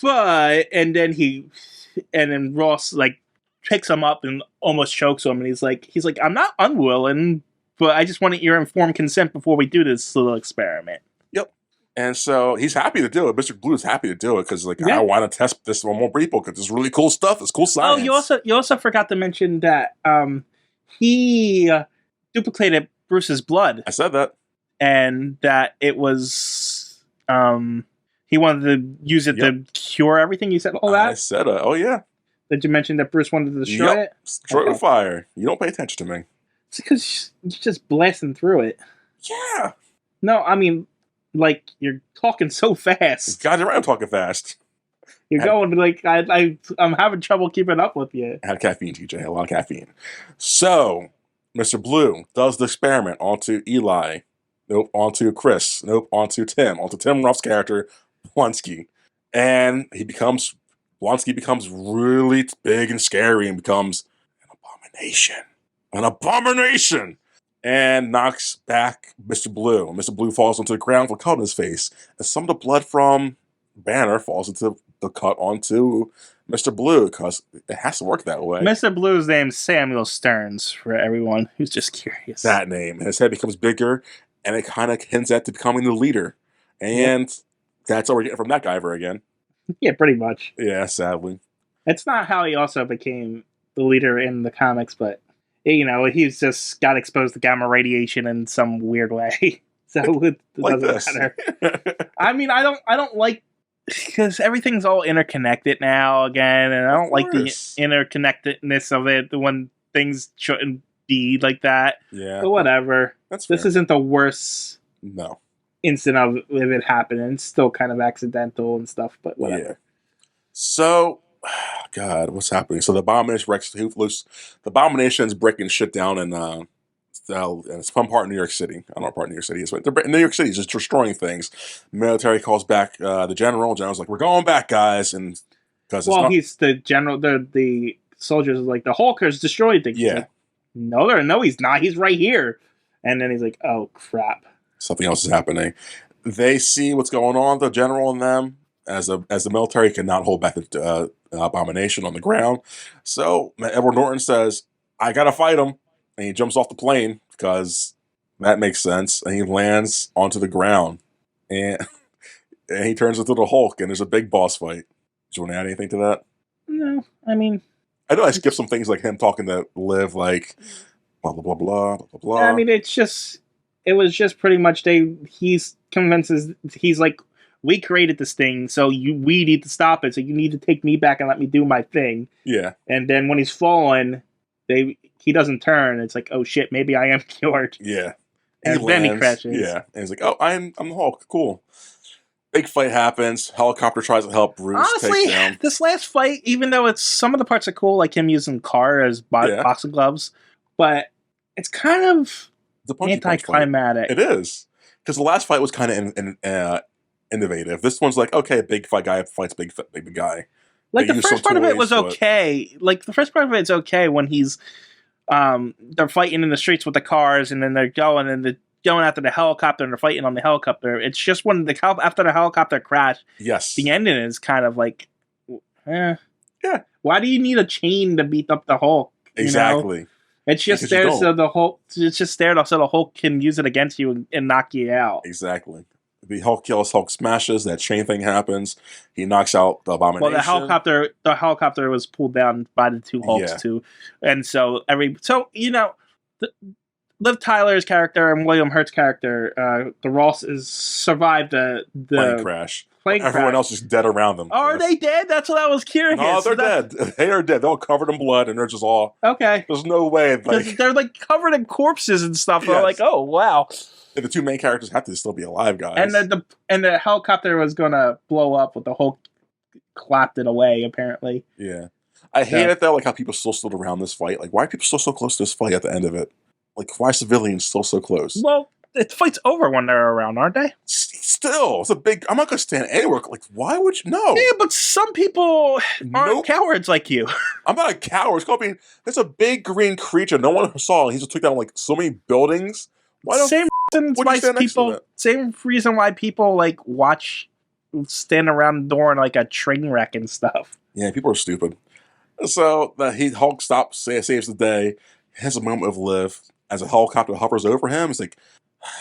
but and then Ross like picks him up and almost chokes him, and he's like, I'm not unwilling, but I just wanted your informed consent before we do this little experiment. Yep. And so he's happy to do it. Mr. Blue is happy to do it because I want to test this on more people because it's really cool stuff. It's cool science. Oh, you also forgot to mention that he duplicated Bruce's blood. I said that. And that it was he wanted to use it to cure everything. You said all that? I said oh yeah. Did you mention that Bruce wanted to destroy it? Destroy it with fire. You don't pay attention to me. It's because you're just blasting through it. Yeah. No, I mean, like, you're talking so fast. God, I'm talking fast. You're going like I'm having trouble keeping up with you. I had caffeine, TJ. A lot of caffeine. So, Mr. Blue does the experiment onto Eli. Nope, onto Chris. Nope, onto Tim. Onto Tim Ruff's character, Blonsky. And Blonsky becomes really big and scary and becomes an abomination. An abomination! And knocks back Mr. Blue. Mr. Blue falls onto the ground with a cut on his face. And some of the blood from Banner falls into the cut onto Mr. Blue because it has to work that way. Mr. Blue's name's Samuel Stearns for everyone who's just curious. That name. And his head becomes bigger. And it kind of hints at to becoming the leader. And that's all we're getting from that guy ever again. Yeah, pretty much. Yeah, sadly. It's not how he also became the leader in the comics, but, you know, he's just got exposed to gamma radiation in some weird way. So it doesn't matter. I mean, I don't like, because everything's all interconnected now again, and I don't like the interconnectedness of it when things shouldn't be like that. Yeah. But whatever. That's fair. This isn't the worst instant of it happening. It's still kind of accidental and stuff, but whatever. Yeah. So, God, what's happening? So the Abomination wrecks loose. The Abomination's breaking shit down in it's some part in New York City. I don't know what part of New York City is, but New York City is just destroying things. The military calls back the general. General's like, "We're going back, guys," and because he's the general. The soldiers are like, "The Hulkers destroyed things." Yeah. Like, no, he's not. He's right here. And then he's like, "Oh crap! Something else is happening." They see what's going on. The general and them, as the military cannot hold back the Abomination on the ground. So Edward Norton says, "I gotta fight him," and he jumps off the plane because that makes sense. And he lands onto the ground, and he turns into the Hulk. And there's a big boss fight. Do you want to add anything to that? No, I mean, I know I skipped some things like him talking to Liv, like blah blah blah blah blah blah. I mean, it was just pretty much he's convinces he's like, we created this thing, so we need to stop it. So you need to take me back and let me do my thing. Yeah. And then when he's fallen, he doesn't turn. It's like, oh shit, maybe I am cured. Yeah. And then he crashes. Yeah. And he's like, oh, I'm the Hulk. Cool. Big fight happens. Helicopter tries to help Bruce. Honestly, take down. This last fight, even though some of the parts are cool, like him using car as boxing gloves, but it's kind of anticlimactic. It is. Because the last fight was kind of innovative. This one's like, okay, big fight guy fights big guy. Like the first part of it was okay. Like the first part of it's okay when he's they're fighting in the streets with the cars, and then they're going after the helicopter and they're fighting on the helicopter. It's just when after the helicopter crash, yes, the ending is kind of like, yeah. Why do you need a chain to beat up the Hulk? Exactly. You know? It's just there so the Hulk. It's just there so the Hulk can use it against you and knock you out. Exactly. The Hulk kills, Hulk smashes. That chain thing happens. He knocks out the Abomination. Well, the helicopter was pulled down by the two Hulks too, and so Liv Tyler's character and William Hurt's character, the Ross, is survived the plane crash. Plane Everyone crash. else is dead around them. Oh, are they dead? That's what I was curious. No, they're dead. They are dead. They're all covered in blood, and they're just all okay. There's no way. Like, they're like covered in corpses and stuff. Yes. I'm like, oh wow. And the two main characters have to still be alive, guys. And the helicopter was gonna blow up with the Hulk clapped it away. Apparently. Yeah. I hate it though, like how people still stood around this fight. Like, why are people still so close to this fight at the end of it? Like, why are civilians still so close? Well, the fight's over when they're around, aren't they? Still, it's a big. I'm not gonna stand anywhere. Like, why would you? No. Yeah, but some people aren't cowards like you. I'm not a coward. It's called being. There's a big green creature no one ever saw. And he just took down like so many buildings. Why don't? Same reason why people like stand around the door in like a train wreck and stuff. Yeah, people are stupid. So Hulk stops, saves the day, has a moment of Liv as a helicopter hovers over him. He's like,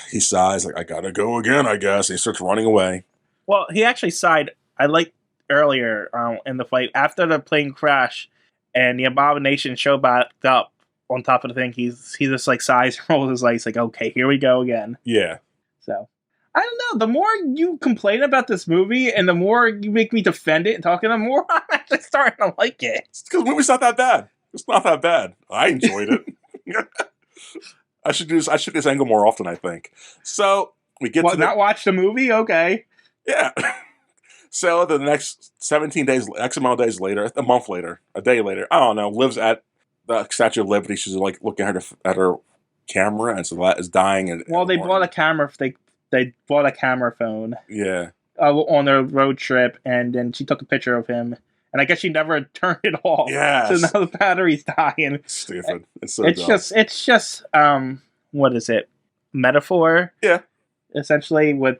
he sighs like, I gotta go again, I guess. And he starts running away. Well, he actually sighed. I like earlier in the fight after the plane crash and the Abomination show back up on top of the thing. He just like sighs and rolls his eyes like, okay, here we go again. Yeah. So. I don't know. The more you complain about this movie and the more you make me defend it and talking, the more I'm actually starting to like it. It's because the movie's not that bad. It's not that bad. I enjoyed it. I should do this angle more often, I think. So we get to not watch the movie? Okay. Yeah. So the next 17 days, X amount of days later, a month later, a day later, I don't know, Liv's at the Statue of Liberty. She's like looking at her camera, and so that is dying. They bought a camera. They bought a camera phone. Yeah. On their road trip, and then she took a picture of him. And I guess she never turned it off. Yeah. So now the battery's dying. Stupid. It's just what is it? Metaphor? Yeah. Essentially with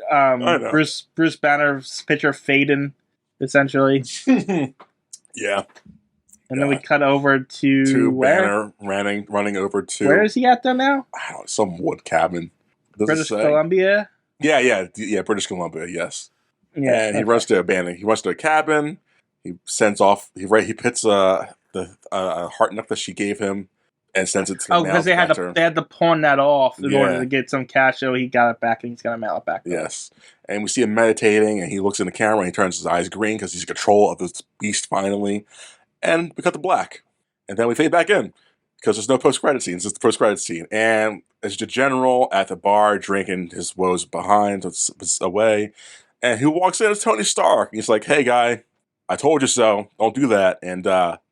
Bruce Banner's picture fading, essentially. Yeah. And then we cut over to where? Banner running over to... Where is he at though now? I don't know, some wood cabin. British Columbia? Yeah, British Columbia, yes. Yeah, and he runs to a cabin. He sends off. He puts the heart necklace she gave him, and sends it to. Oh, because they had to pawn that off in order to get some cash. So he got it back, and he's gonna mail it back. Yes, and we see him meditating, and he looks in the camera, and he turns his eyes green because he's in control of this beast finally. And we cut to black, and then we fade back in because there's no post-credit scene. It's just the post-credit scene, and it's the general at the bar drinking his woes behind, away. And who walks in is Tony Stark. He's like, hey, guy, I told you so. Don't do that. And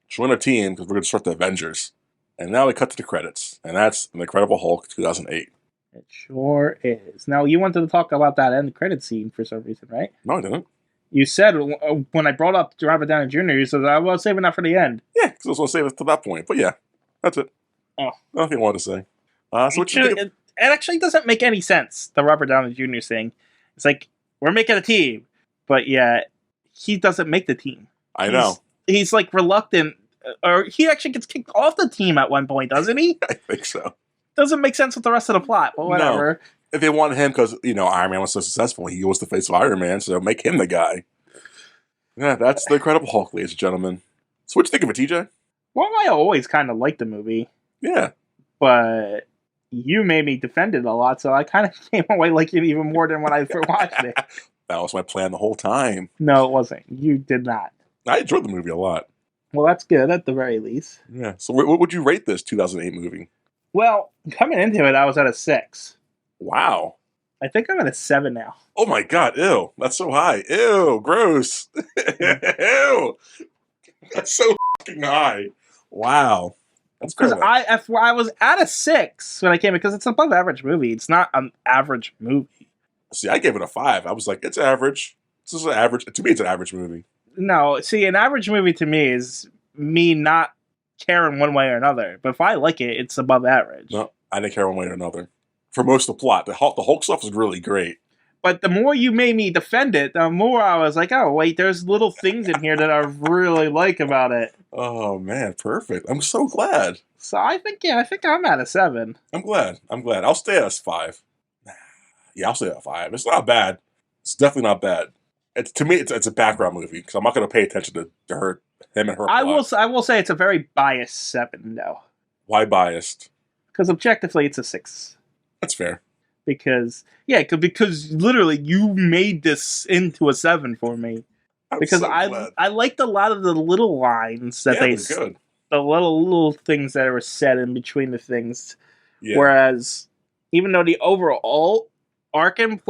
join our team because we're going to start the Avengers. And now we cut to the credits. And that's The Incredible Hulk 2008. It sure is. Now, you wanted to talk about that end credit scene for some reason, right? No, I didn't. You said when I brought up Robert Downey Jr., you said I was saving that for the end. Yeah, because I was going to save it to that point. But yeah, that's it. Oh. Nothing I wanted to say. So it actually doesn't make any sense, the Robert Downey Jr. thing. It's like, we're making a team, but yeah, he doesn't make the team. I know. He's like reluctant, or he actually gets kicked off the team at one point, doesn't he? I think so. Doesn't make sense with the rest of the plot, but whatever. No. If they wanted him because, Iron Man was so successful, he was the face of Iron Man, so make him the guy. Yeah, that's The Incredible Hulk, ladies and gentlemen. So what you think of it, TJ? Well, I always kind of liked the movie. Yeah. But you made me defend it a lot, so I kind of came away liking it even more than when I first watched it. That was my plan the whole time. No, it wasn't. You did not. I enjoyed the movie a lot. Well, that's good at the very least. Yeah. So what would you rate this 2008 movie? Well, coming into it, I was at a 6. Wow. I think I'm at a 7 now. Oh my god, ew. That's so high. Ew, gross. Ew. That's so fucking high. Wow. That's because I was at a 6 when I came in because it's an above average movie. It's not an average movie. See, I gave it a 5. I was like, it's average. This is an average. To me, it's an average movie. No, see, an average movie to me is me not caring one way or another. But if I like it, it's above average. No, I didn't care one way or another. For most of the plot, the Hulk stuff was really great. But the more you made me defend it, the more I was like, oh, wait, there's little things in here that I really like about it. Oh, man, perfect. I'm so glad. So I think I'm at a 7. I'm glad. I'll stay at a 5. Yeah, I'll stay at a 5. It's not bad. It's definitely not bad. To me, it's a background movie because I'm not going to pay attention to him and her. I will say it's a very biased 7, though. Why biased? Because objectively, it's a 6. That's fair. Because literally you made this into a 7 for me. Because so I liked a lot of the little lines that they're good. The little things that were said in between the things. Yeah. Whereas, even though the overall arcing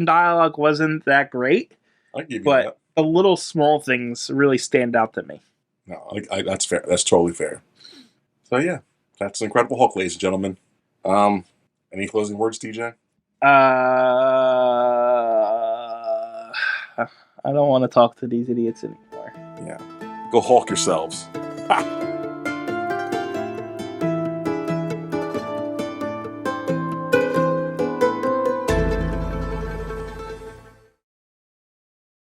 dialogue wasn't that great, I give you but that. the little small things really stand out to me. No, that's fair. That's totally fair. So yeah, that's Incredible Hulk, ladies and gentlemen. Any closing words, TJ? I don't want to talk to these idiots anymore. Yeah. Go Hulk yourselves. Ha!